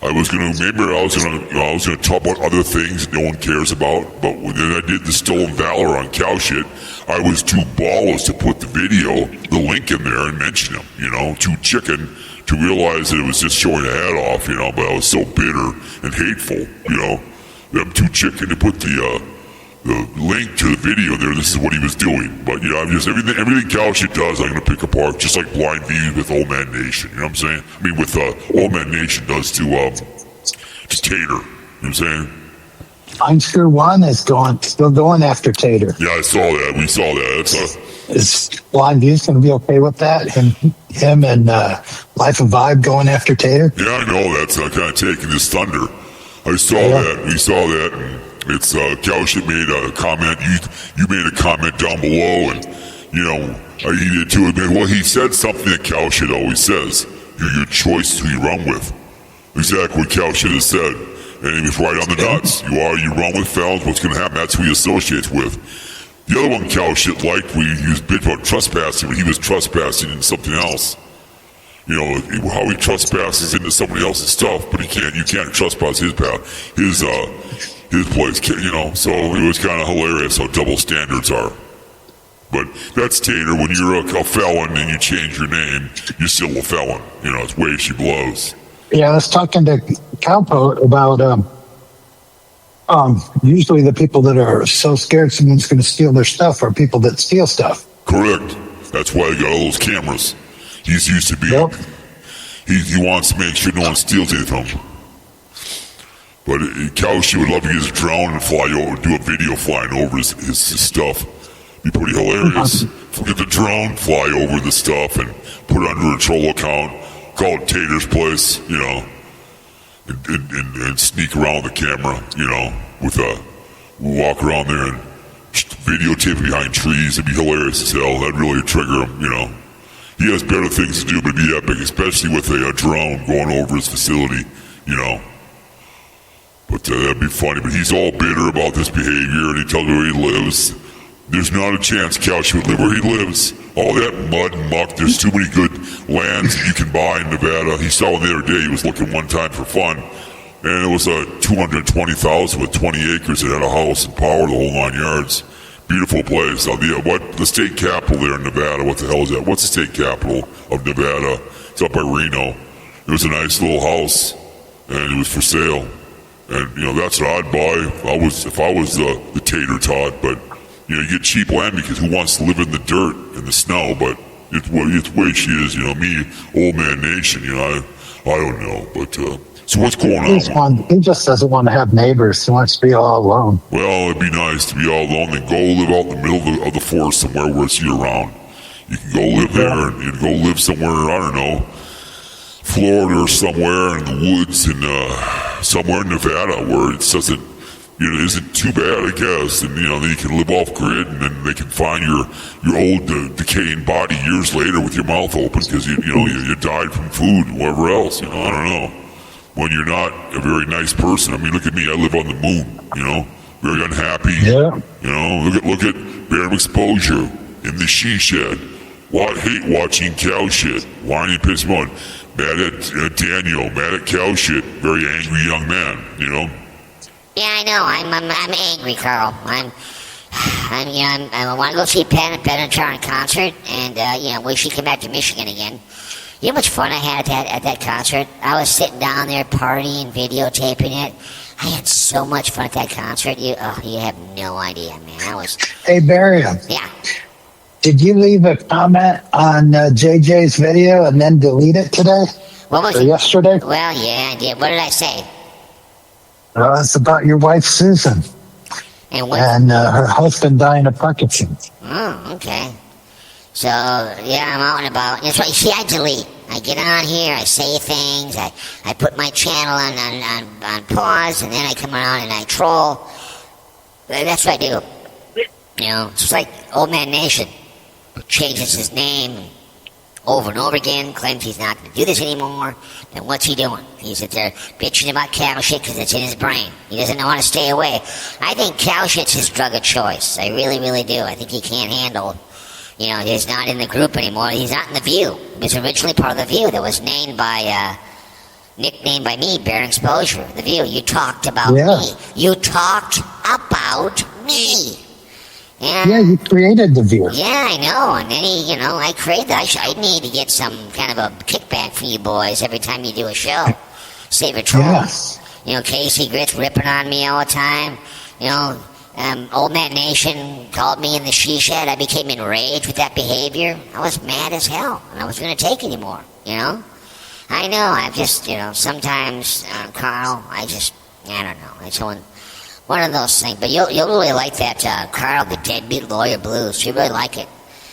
I was gonna talk about other things no one cares about. But when I did the Stolen Valor on cow shit, I was too ballless to put the link in there and mention him, you know, too chicken to realize that it was just showing a head off, you know, but I was so bitter and hateful, you know, that I'm too chicken to put the link to the video there. This is what he was doing. But yeah, I'm just everything Cowshit does, I'm gonna pick apart, just like Blind View with Old Man Nation. You know what I'm saying? I mean, with Old Man Nation does to Tater. You know what I'm saying? I'm sure one is still going after Tater. Yeah, I saw that. We saw that. Is Blind View's going to be okay with that? Him and Life of Vibe going after Tater? Yeah, I know. That's kind of taking his thunder. I saw that. We saw that. And it's Cowshit made a comment. You made a comment down below, and he did too. Well, he said something that Cowshit always says: your choice who you run with. Exactly what Cowshit has said, and he was right on the nuts. You run with felons. What's going to happen? That's who he associates with. The other one Cowshit liked, he was bit about trespassing, but he was trespassing into something else. How he trespasses into somebody else's stuff, but you can't trespass his path, his place, so it was kind of hilarious how double standards are. But that's Tater. When you're a felon and you change your name, you're still a felon. It's way she blows. Yeah, I was talking to Cowpote about, usually the people that are so scared someone's going to steal their stuff are people that steal stuff. Correct. That's why I got all those cameras. He's used to be. Yep. He wants to make sure no one steals anything from him. But Cowshit would love to get his drone and fly over, do a video flying over his stuff. Be pretty hilarious. Get the drone, fly over the stuff, and put it under a troll account. Call it Tater's place, and sneak around with the camera, walk around there and videotape behind trees. It'd be hilarious as hell. That'd really trigger him, He has better things to do, but it'd be epic, especially with a drone going over his facility, But that'd be funny. But he's all bitter about this behavior, and he tells me where he lives. There's not a chance Cowshit would live where he lives. All that mud and muck, there's too many good lands that you can buy in Nevada. He saw one the other day. He was looking one time for fun, and it was a $220,000 with 20 acres. It had a house and power, the whole 9 yards. Beautiful place. The state capital there in Nevada, what the hell is that? What's the state capital of Nevada? It's up by Reno. It was a nice little house, and it was for sale. And, that's what I'd buy if I was the Tater Todd. But, you get cheap land because who wants to live in the dirt and the snow? But it's the way she is, me, Old Man Nation, I don't know. But, so what's going on? He just doesn't want to have neighbors. He wants to be all alone. Well, it'd be nice to be all alone and go live out in the middle of the forest somewhere where it's year-round. You can go live there, and you can go live somewhere, I don't know, Florida or somewhere in the woods, and somewhere in Nevada where it doesn't, isn't too bad, I guess. And then you can live off grid, and then they can find your old decaying body years later with your mouth open because you died from food and whatever else. I don't know. When you're not a very nice person. I mean, look at me. I live on the moon. Very unhappy. Yeah. Look at Barium exposure in the she shed. Hate watching Cowshit. Whiny piss mud. Mad at Daniel. Mad at Cowshit. Very angry young man. Yeah, I know. I'm angry, Karl. I want to go see Penn in concert, and wish he'd come back to Michigan again. You know how much fun I had at that concert? I was sitting down there partying, videotaping it. I had so much fun at that concert. You have no idea, man. Hey, Barium. Yeah. Did you leave a comment on JJ's video and then delete it today? What was or it? Yesterday? Well, yeah, I did. What did I say? It's about your wife, Susan, and her husband dying of Parkinson's. Oh, okay. So, yeah, I'm out and about. That's right. You see, I delete. I get on here, I say things, I put my channel on pause, and then I come on and I troll. That's what I do. It's just like Old Man Nation. Changes his name over and over again, claims he's not going to do this anymore. Then what's he doing? He's at there bitching about cow shit because it's in his brain. He doesn't know how to stay away. I think cow shit's his drug of choice. I really, really do. I think he can't handle... he's not in the group anymore. He's not in the View. He was originally part of the View that was nicknamed by me, Barium Exposure. The View. You talked about me. You talked about me. Yeah, you created the View. Yeah, I know. And then I created that. I need to get some kind of a kickback from you boys every time you do a show. Save a troll. Yes. Casey Grit's ripping on me all the time. Old Man Nation called me in the she shed. I became enraged with that behavior. I was mad as hell, and I wasn't going to take anymore, you know? I know, I've just, you know, sometimes, Karl, I don't know. It's one of those things. But you'll really like that, Karl, the Deadbeat Lawyer Blues. You really like it.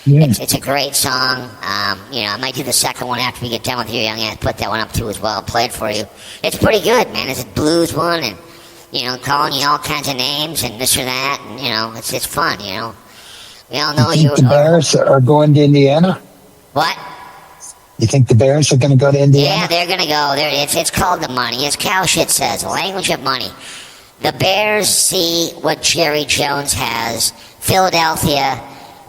Yeah. It's a great song. You know, I might do the second one after we get done with you. I'm going to put that one up too as well. Play it for you. It's pretty good, man. It's a blues one, and you know, calling you all kinds of names and this or that, and you know, it's fun. You know, we all know You think the Bears are going to Indiana? What? You think the Bears are going to go to Indiana? Yeah, they're going to go. It's called the money. As Cow Shit says, the language of money. The Bears see what Jerry Jones has. Philadelphia,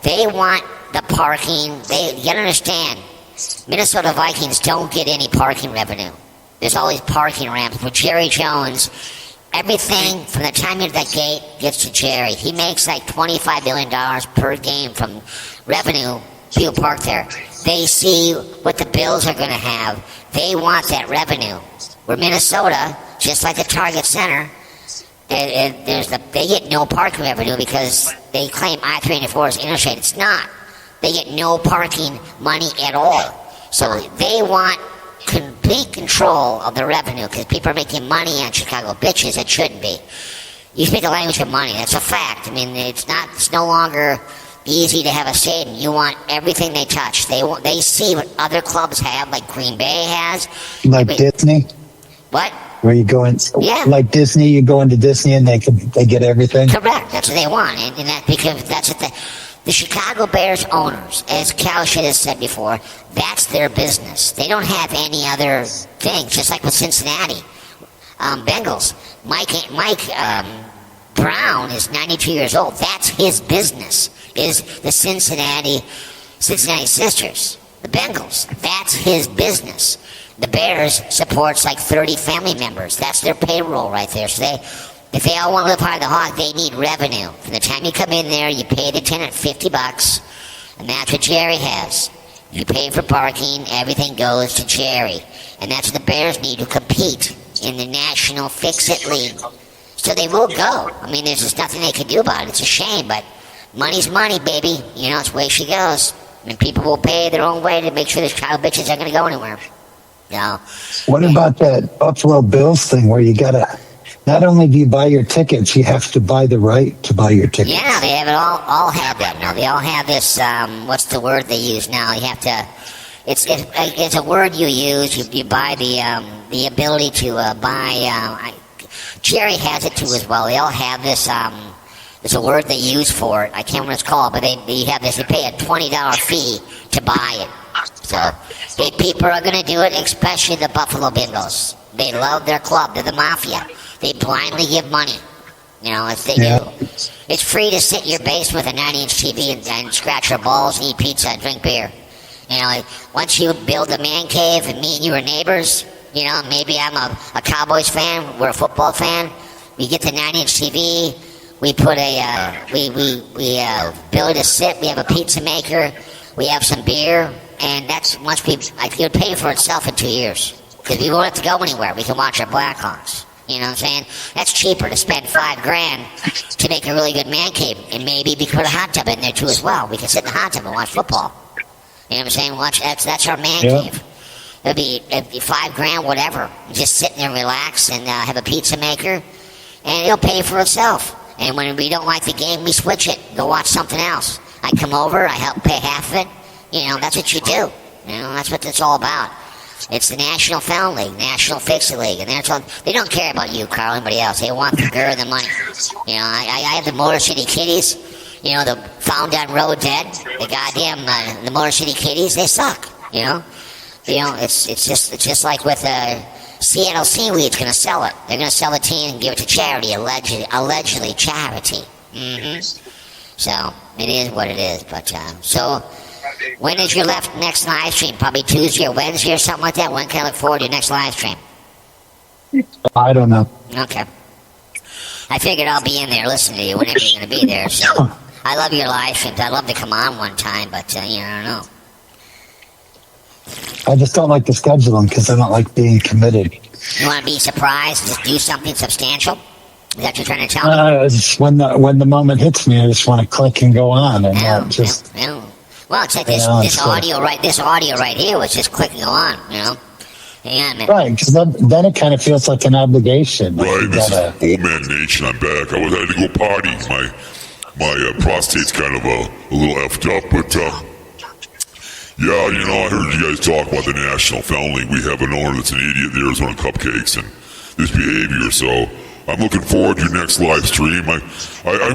they want the parking. You gotta understand, Minnesota Vikings don't get any parking revenue. There's always parking ramps. But Jerry Jones, everything from the time you're at that gate gets to Jerry. He makes like $25 million per game from revenue. People park there. They see what the Bills are going to have. They want that revenue. Where Minnesota, just like the Target Center, they get no parking revenue because they claim I-394 is interstate. It's not. They get no parking money at all. So they want complete control of the revenue because people are making money on Chicago bitches that shouldn't be. You speak the language of money. That's a fact. I mean, it's no longer easy to have a stadium. You want everything they touch. They see what other clubs have, like Green Bay has. Like Disney? What? Where you go in, yeah. Like Disney, you go into Disney and they get everything? Correct. That's what they want. And that, because that's what the Chicago Bears owners, as Cal Shit has said before, that's their business. They don't have any other thing, just like with Cincinnati. Bengals. Mike Brown is 92 years old. That's his business, is the Cincinnati Sisters, the Bengals. That's his business. The Bears supports like 30 family members. That's their payroll right there. So if they all want to live high the hog, they need revenue. From the time you come in there, you pay the tenant $50, and that's what Jerry has. You pay for parking, everything goes to Jerry. And that's what the Bears need to compete in the National Fix-It League. So they will go. I mean, there's just nothing they can do about it. It's a shame, but money's money, baby. You know, it's the way she goes. And people will pay their own way to make sure these child bitches aren't going to go anywhere. You know? What about that Buffalo Bills thing where you got to, not only do you buy your tickets, you have to buy the right to buy your tickets? Yeah, they have it all have that now. They all have this, what's the word they use now? You have to, it's a word you use. You buy the ability to buy, Jerry has it too as well. They all have this, there's a word they use for it. I can't remember what it's called, but they have this, they pay a $20 fee to buy it. So, people are going to do it, especially the Buffalo Bills. They love their club. They're the mafia. They blindly give money. You know, as they do. It's free to sit in your basement with a 90-inch TV and scratch your balls and eat pizza and drink beer. You know, once you build a man cave and me and you are neighbors, you know, maybe I'm a Cowboys fan, we're a football fan. We get the 90-inch TV. We put we build a sit. We have a pizza maker. We have some beer. And that's once it would pay for itself in 2 years. Because we won't have to go anywhere. We can watch our Blackhawks. You know what I'm saying? That's cheaper to spend $5,000 to make a really good man cave. And maybe we could put a hot tub in there too as well. We can sit in the hot tub and watch football. You know what I'm saying? That's our man cave. It'd be $5,000, whatever. Just sit there and relax and have a pizza maker. And it'll pay for itself. And when we don't like the game, we switch it. Go watch something else. I come over, I help pay half of it. You know, that's what you do. You know, that's what it's all about. It's the National Film League, National Fix-It League, and they don't care about you, Karl, or anybody else. They want the girl and the money. You know, I have the Motor City Kitties, you know, the Found on Road Dead, the goddamn, the Motor City Kitties, they suck, you know. You know, it's just like with Seattle Seaweed's going to sell it. They're going to sell the tea and give it to charity, allegedly charity. So, it is what it is, but, so... When is your next live stream? Probably Tuesday or Wednesday or something like that? When can I look forward to your next live stream? I don't know. Okay. I figured I'll be in there listening to you whenever you're going to be there. So I love your live streams. I'd love to come on one time, but, I don't know. I just don't like to schedule them because I don't like being committed. You want to be surprised? Just do something substantial? Is that what you're trying to tell me? It's when the moment hits me, I just want to click and go on, and Yeah, not just. yeah. Well, it's like this, Yeah, this it's like- audio right here was just clicking on, Hang on a minute. Right, because then it kind of feels like an obligation. Like Right, you this is gotta- Old Man Nation. I'm back. I had to go potty. My prostate's kind of a little effed up, but yeah, I heard you guys talk about the National Fountain League. We have an owner that's an idiot, the Arizona Cupcakes, and this behavior. So I'm looking forward to your next live stream. I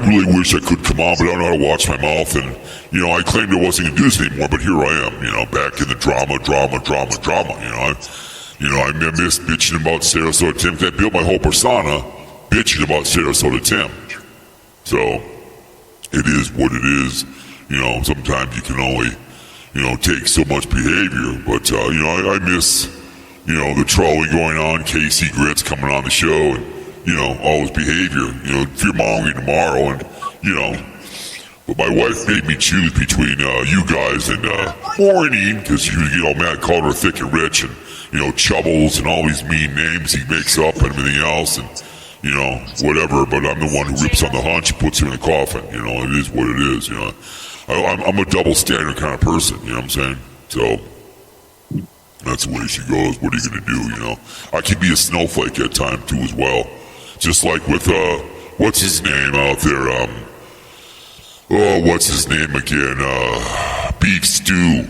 really wish I could come on, but I don't know how to watch my mouth. And I claimed I wasn't going to do this anymore, but here I am. Back in the drama. I missed bitching about Sarasota Tim. I built my whole persona bitching about Sarasota Tim. So it is what it is. Sometimes you can only take so much behavior. But I miss the trolling going on, Casey Grits coming on the show, and all his behavior. Fear mongering tomorrow, and but my wife made me choose between you guys and Maureen, because she would get all mad, called her thick and rich, and Chubbles and all these mean names he makes up and everything else, and whatever. But I'm the one who rips on the hunch, puts him in a coffin. It is what it is. I'm a double standard kind of person. You know what I'm saying? So that's the way she goes. What are you gonna do? I can be a snowflake at times too, as well. Just like with what's his name out there? What's his name again? Beef Stew.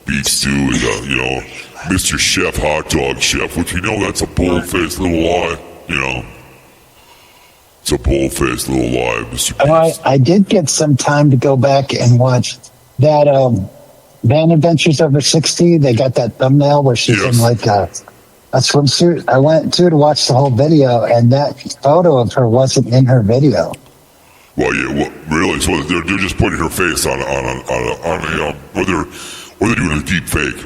Beef Stew is Mr. Chef, Hot Dog Chef, which that's a bold-faced little lie. It's a bold-faced little lie, Mr. Beef. I did get some time to go back and watch that Van Adventures Over 60. They got that thumbnail where she's Yes. in like a swimsuit. I went to watch the whole video, and that photo of her wasn't in her video. Well, yeah, really? So they're just putting her face on a or they're doing a deep fake.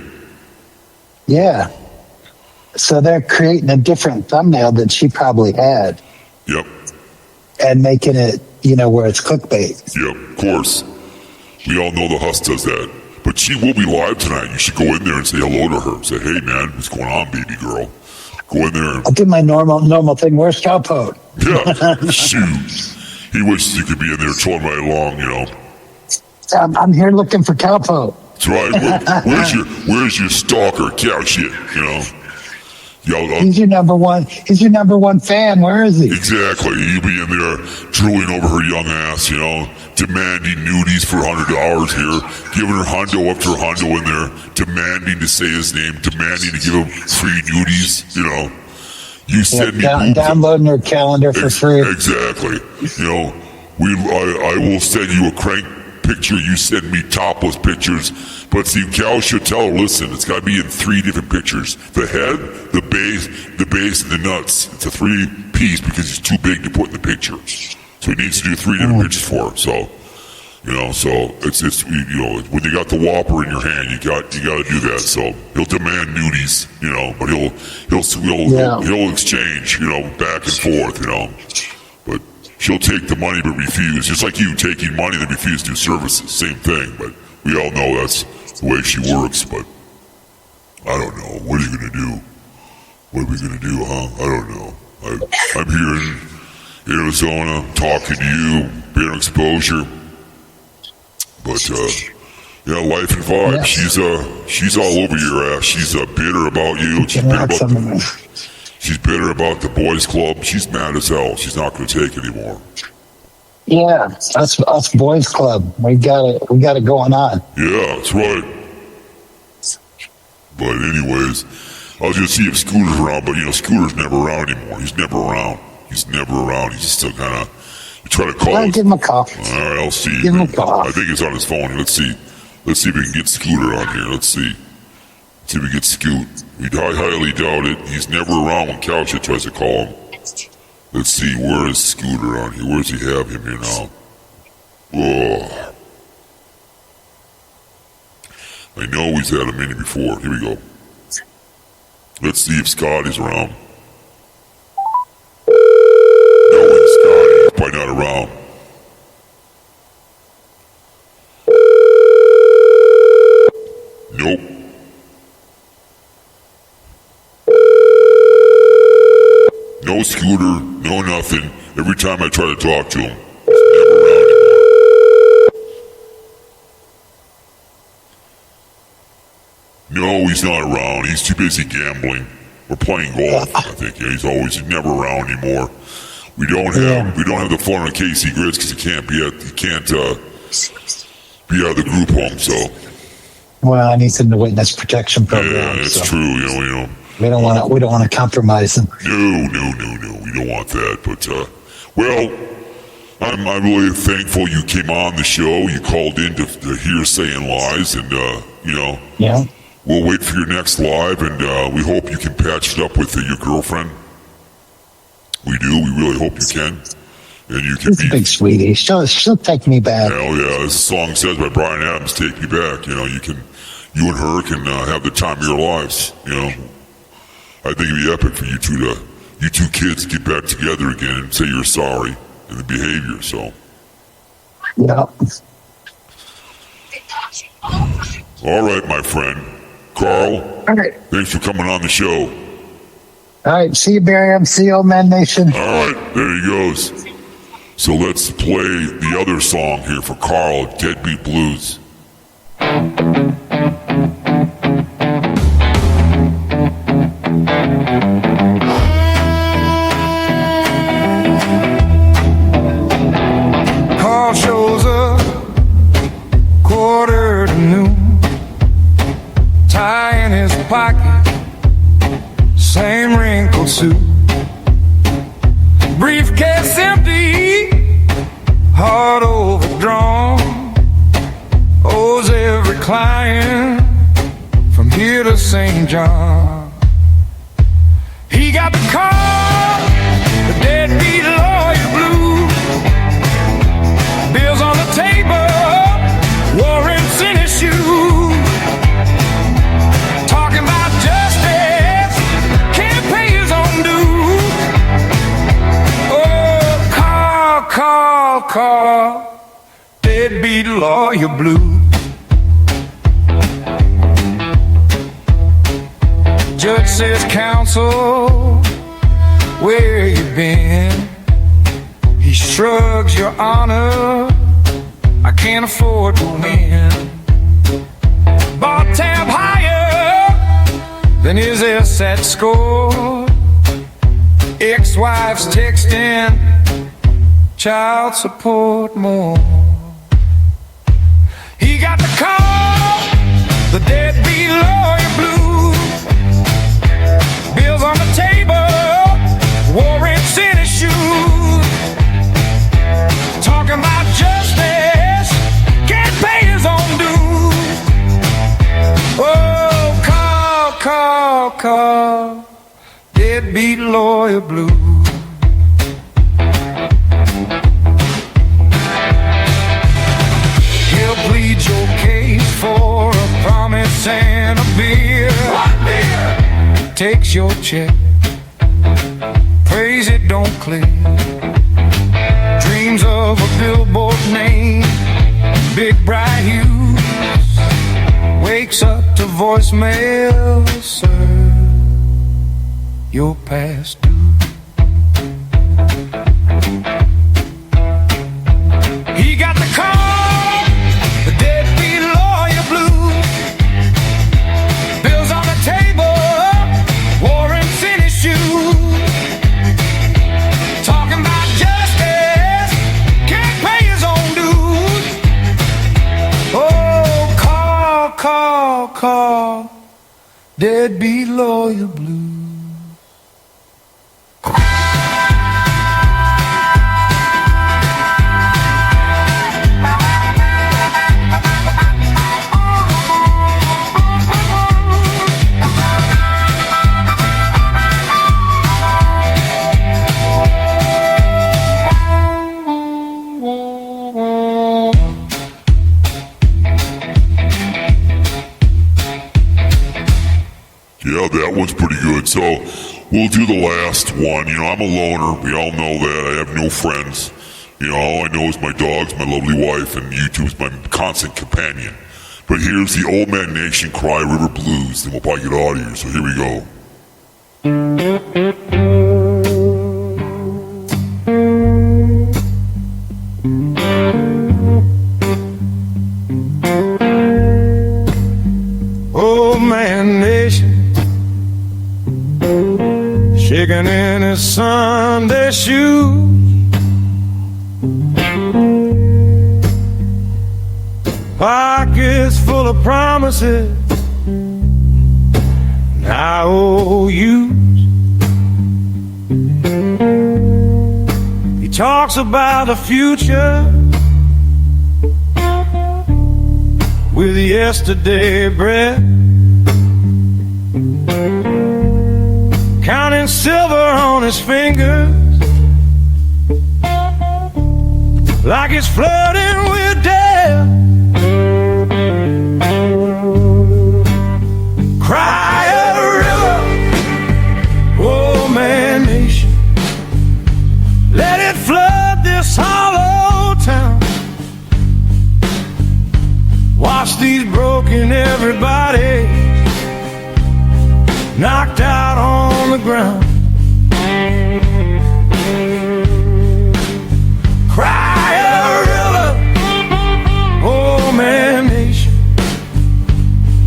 Yeah. So they're creating a different thumbnail than she probably had Yep, and making it, where it's clickbait. of course. We all know the Huss does that. But she will be live tonight. You should go in there and say hello to her. Say, hey, man, what's going on, baby girl? Go in there. I'll do my normal thing. Where's Cowpote? Yeah, shoot. He wishes he could be in there trolling right along, I'm here looking for Cowpote. That's right. Where's your stalker cow shit, Yeah, He's your number one fan. Where is he? exactly. He'll be in there drooling over her young ass, demanding nudies for $100 here, giving her hundo after hundo in there, demanding to say his name, demanding to give him free nudies, You send me boobs. Downloading her calendar for free. Exactly. I will send you a crank picture. You send me topless pictures. But see, Cal should tell her, listen, it's got to be in 3 different pictures. The head, the base, and the nuts. It's a 3-piece because it's too big to put in the picture. So he needs to do 3 different pictures for her. So, so it's when you got the Whopper in your hand, you got to do that. So he'll demand nudies, but he'll exchange, back and forth, But she'll take the money but refuse, just like you taking money that refuse to do services. Same thing, but we all know that's the way she works. But I don't know. What are you gonna do? What are we gonna do, huh? I don't know. I'm here in Arizona talking to you, being exposure. But life and vibe. Yeah. She's all over your ass. She's bitter about you. She's bitter about the boys' club. She's mad as hell. She's not going to take anymore. Yeah, us boys club. We got it going on. Yeah, that's right. But anyways, I was going to see if Scooter's around, but Scooter's never around anymore. He's never around. He's just still kind of. You try to call. I'll give him a call. All right, I'll see. Give him a call. I think it's on his phone. Let's see if we can get Scooter on here. Let's see if we get Scoot. We highly doubt it. He's never around when Cowshit tries to call him. Let's see, where is Scooter on here? Where does he have him here now? Oh. I know he's had a minute before. Here we go. Let's see if Scotty's around. Knowing Scotty, he's probably not around. Nope. no scooter, no nothing. Every time I try to talk to him, he's never around anymore. No, he's not around. He's too busy gambling or playing golf. I think he's never around anymore. We don't have the fun of Casey Grits because he can't be at the group home. So Well, and he's in the witness protection program. yeah, that's so true. You know. we don't want to compromise him. No. We don't want that. But well, I'm really thankful you came on the show. You called in to hear Saying Lies, and Yeah. we'll wait for your next live, and we hope you can patch it up with your girlfriend. We do. We really hope you can. And you can She's a big sweetie. She'll take me back. Hell yeah, as the song says by Brian Adams, "Take Me Back." You and her can have the time of your lives. I think it'd be epic for you two kids to get back together again and say you're sorry and the behavior. So, Yeah. all right, my friend, Karl. All right. Thanks for coming on the show. All right. See you, Barium. See you, Old Man Nation. All right, there he goes. So let's play the other song here for Karl, Deadbeat Blues. Karl shows up, 1:45, tie in his pocket, same wrinkled suit, briefcase empty, heart overdrawn, owes every client from here to St. John. He got the call, the deadbeat lawyer blues, bills on the table, warrants in his shoes, talking about justice, can't pay his own dues. Oh, Karl, deadbeat lawyer blues. Judge says, counsel, where you been? He shrugs, Your Honor, I can't afford to win. Bought tab higher than his SAT score. Ex-wife's texting, child support more. He got the call, the deadbeat lawyer blues, bills on the table, warrants in his shoes, talking about justice, can't pay his own dues. Oh, Karl, deadbeat lawyer blues. He'll plead your case for a promise and a beer. Takes your check, prays it don't clear. Dreams of a billboard name, big bright hues. Wakes up to voicemail, sir, you're past due. He got the call, the deadbeat lawyer blues, bills on the table, warrants in his shoes, talking about justice, can't pay his own dues. Oh, Karl, deadbeat lawyer blues. Yeah, that one's pretty good. So we'll do the last one. I'm a loner. We all know that. I have no friends. All I know is my dogs, my lovely wife, and YouTube is my constant companion. But here's the Old Man Nation Cry River Blues. Then we'll probably get out of here. So here we go. digging in his Sunday shoes. Pockets full of promises I owe you. He talks about the future with yesterday breath, counting silver on his fingers like it's flirting with death. Cry a river, oh man nation, let it flood this hollow town. Watch these broken everybody knocked out on the ground. Cry a river, oh man nation,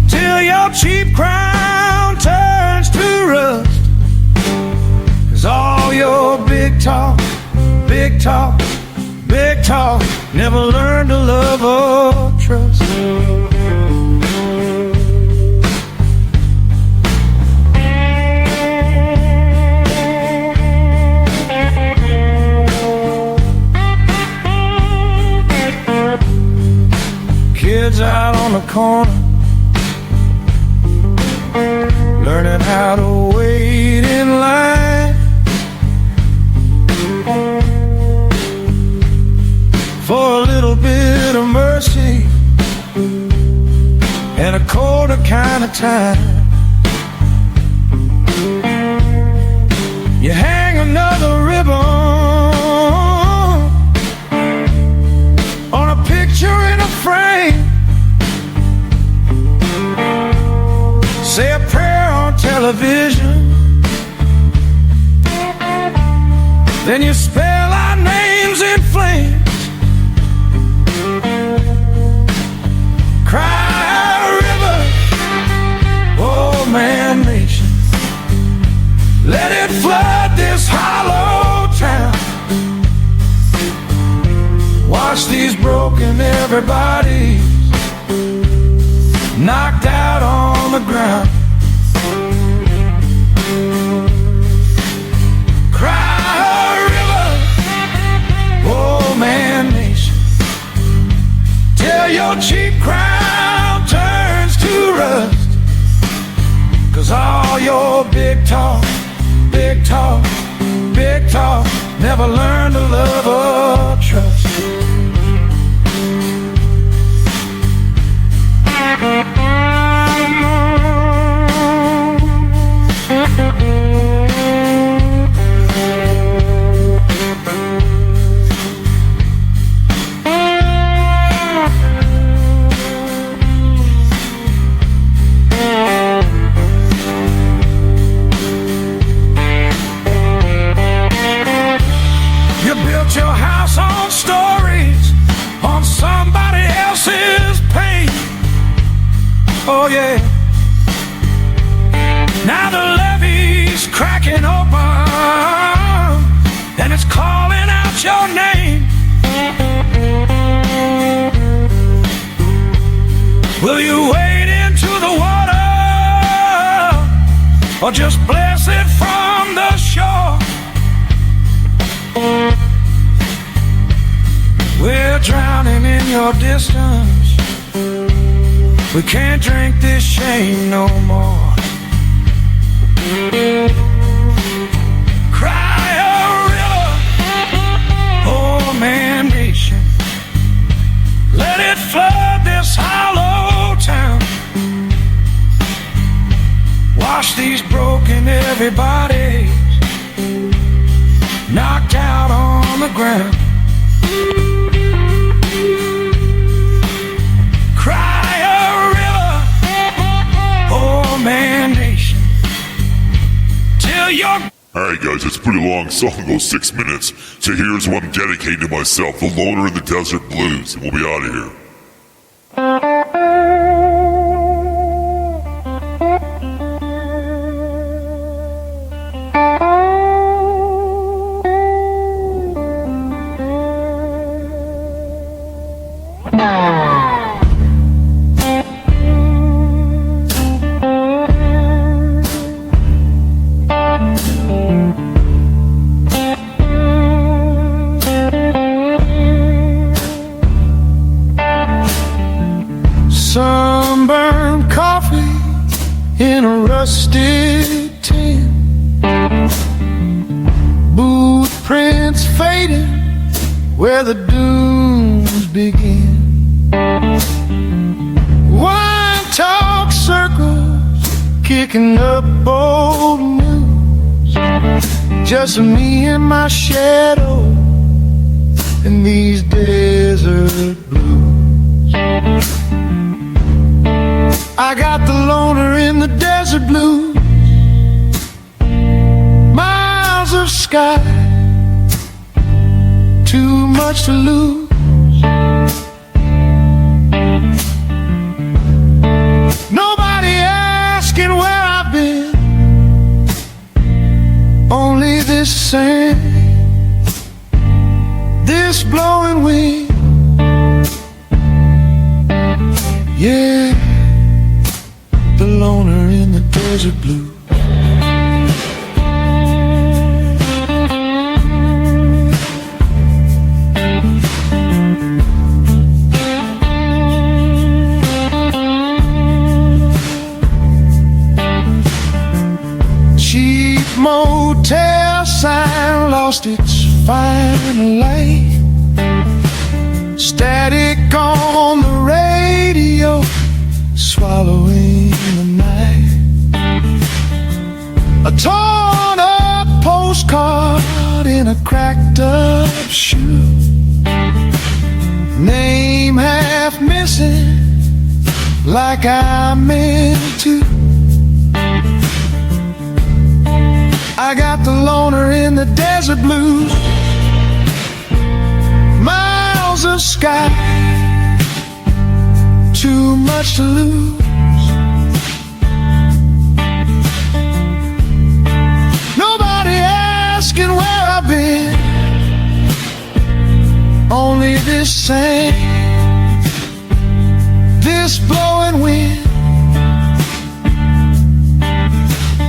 till your cheap crown turns to rust. 'Cause all your big talk, big talk, big talk never learned to love or trust. Kids out on the corner learning how to wait in line for a little bit of mercy and a colder kind of time. You hang another ribbon on a picture in a frame, say a prayer on television, then you spell our names in flames. Cry a river, oh man nation, let it flood this hollow town. Watch these broken everybody's knocked out on the ground. Cry a river, oh man nation, till your cheap crown turns to rust. 'Cause all your big talk, big talk, big talk never learned to love or trust. You built your house on stories, on somebody else's pain. Oh yeah. Now the levee's cracking open and it's calling out your name. Will you wade into the water or just bless it from the shore? We're drowning in your distance. We can't drink this shame no more. Cry a river, oh man nation, let it flood this hollow town. Wash these broken everybody's knocked out on the ground. Cry a river, oh man nation, till you're... Alright guys, it's a pretty long song, it goes 6 minutes. So here's what I'm dedicating to myself, the Loner in the Desert Blues, and we'll be out of here. sunburned coffee in a rusted tin. Boot prints fading where the dunes begin. Wine talk circles kicking up old news. Just me and my shadow in these desert blues. I got the loner in the desert blues. Miles of sky, too much to lose. Nobody asking where I've been, only this sand, this blowing wind. Yeah, the loner in the desert blue. Cheap motel sign lost its final light. Static on the radio, swallowing the night. A torn up postcard in a cracked up shoe. Name half missing, like I meant to. I got the loner in the desert blues. Miles of sky, too much to lose. Nobody asking where I've been, only this sand, this blowing wind.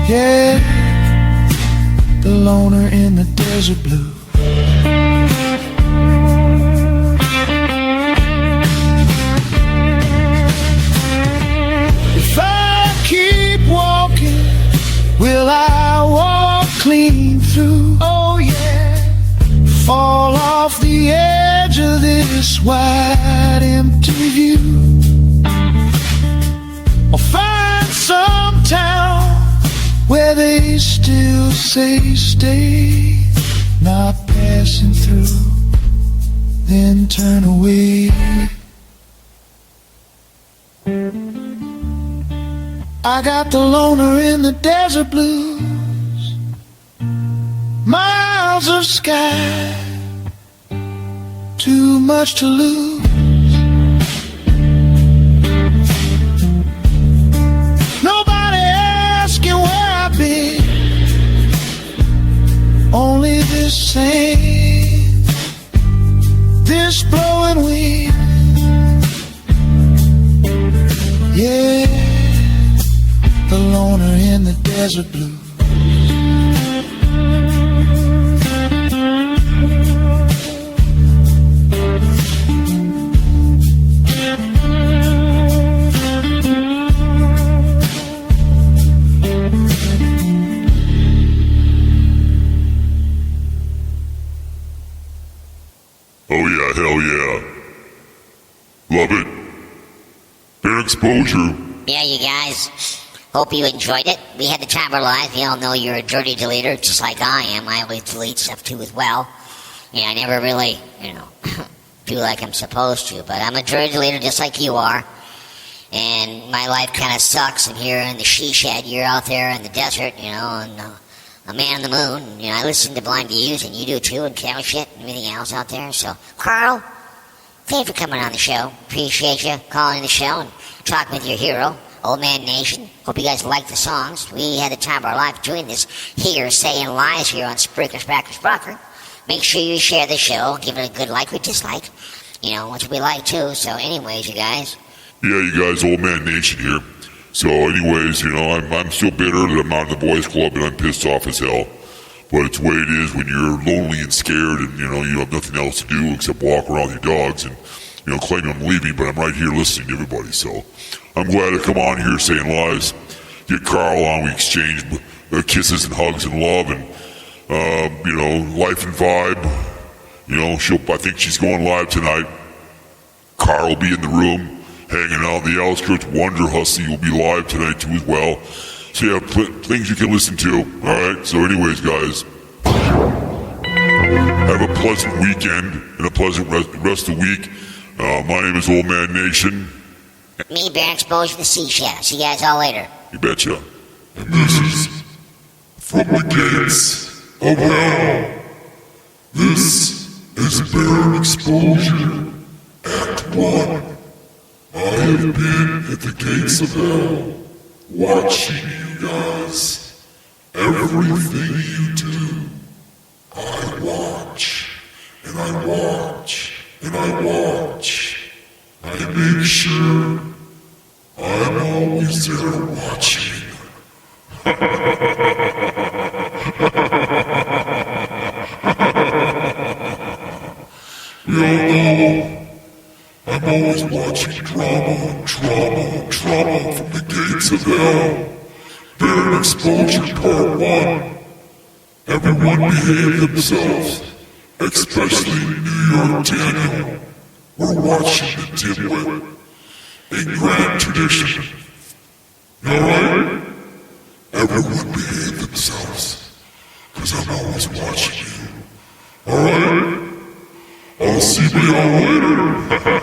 Yeah, the loner in the desert blue. If I keep walking, will I walk clean through? Oh yeah. Fall off the edge of this wide empty view. Or find some town where they still say stay, not passing through, then turn away. I got the loner in the desert blues. Miles of sky, too much to lose. Only this sand, this blowing wind. Yeah, the loner in the desert blue. Oh yeah, hell yeah. Love it. Fair exposure. Yeah, you guys. Hope you enjoyed it. We had the time of our lives. We all know you're a dirty deleter, just like I am. I always delete stuff too as well. Yeah, I never really, do like I'm supposed to. But I'm a dirty deleter just like you are. And my life kind of sucks. I'm here in the she shed. You're out there in the desert, and a man on the moon. I listen to Blind Views, and you do too, and cow shit and everything else out there. So, Karl, thanks for coming on the show. Appreciate you calling the show and talking with your hero, Old Man Nation. Hope you guys like the songs. We had the time of our life doing this here, saying lies here on Spreaker. Make sure you share the show. Give it a good like or dislike. Which we like too. So, anyways, you guys. Yeah, you guys, Old Man Nation here. So anyways, I'm still bitter that I'm out in the boys club and I'm pissed off as hell. But it's the way it is when you're lonely and scared and, you have nothing else to do except walk around with your dogs and claiming I'm leaving, but I'm right here listening to everybody. So I'm glad to come on here saying lies. Get Karl on. We exchange kisses and hugs and love and life and vibe. I think she's going live tonight. Karl will be in the room, hanging out in the outskirts. Wonder Hussy will be live tonight too as well. So you have things you can listen to. All right. So, anyways, guys, have a pleasant weekend and a pleasant rest of the week. My name is Old Man Nation. Me, Bear Exposure, the Seashell. See you guys all later. You betcha. And this is from the gates of hell. This is Bear Exposure, Act 1. I have been at the gates of hell, watching you guys. Everything you do, I watch, and I watch, and I watch. I make sure I'm always there watching. We all know I'm always watching drama from the gates of hell. Bear Exposure Part 1. Everyone behave themselves, especially New York Daniel. We're watching the dimwit in grand tradition. Alright? Everyone behave themselves, because I'm always watching you. Alright? I'll see you all later.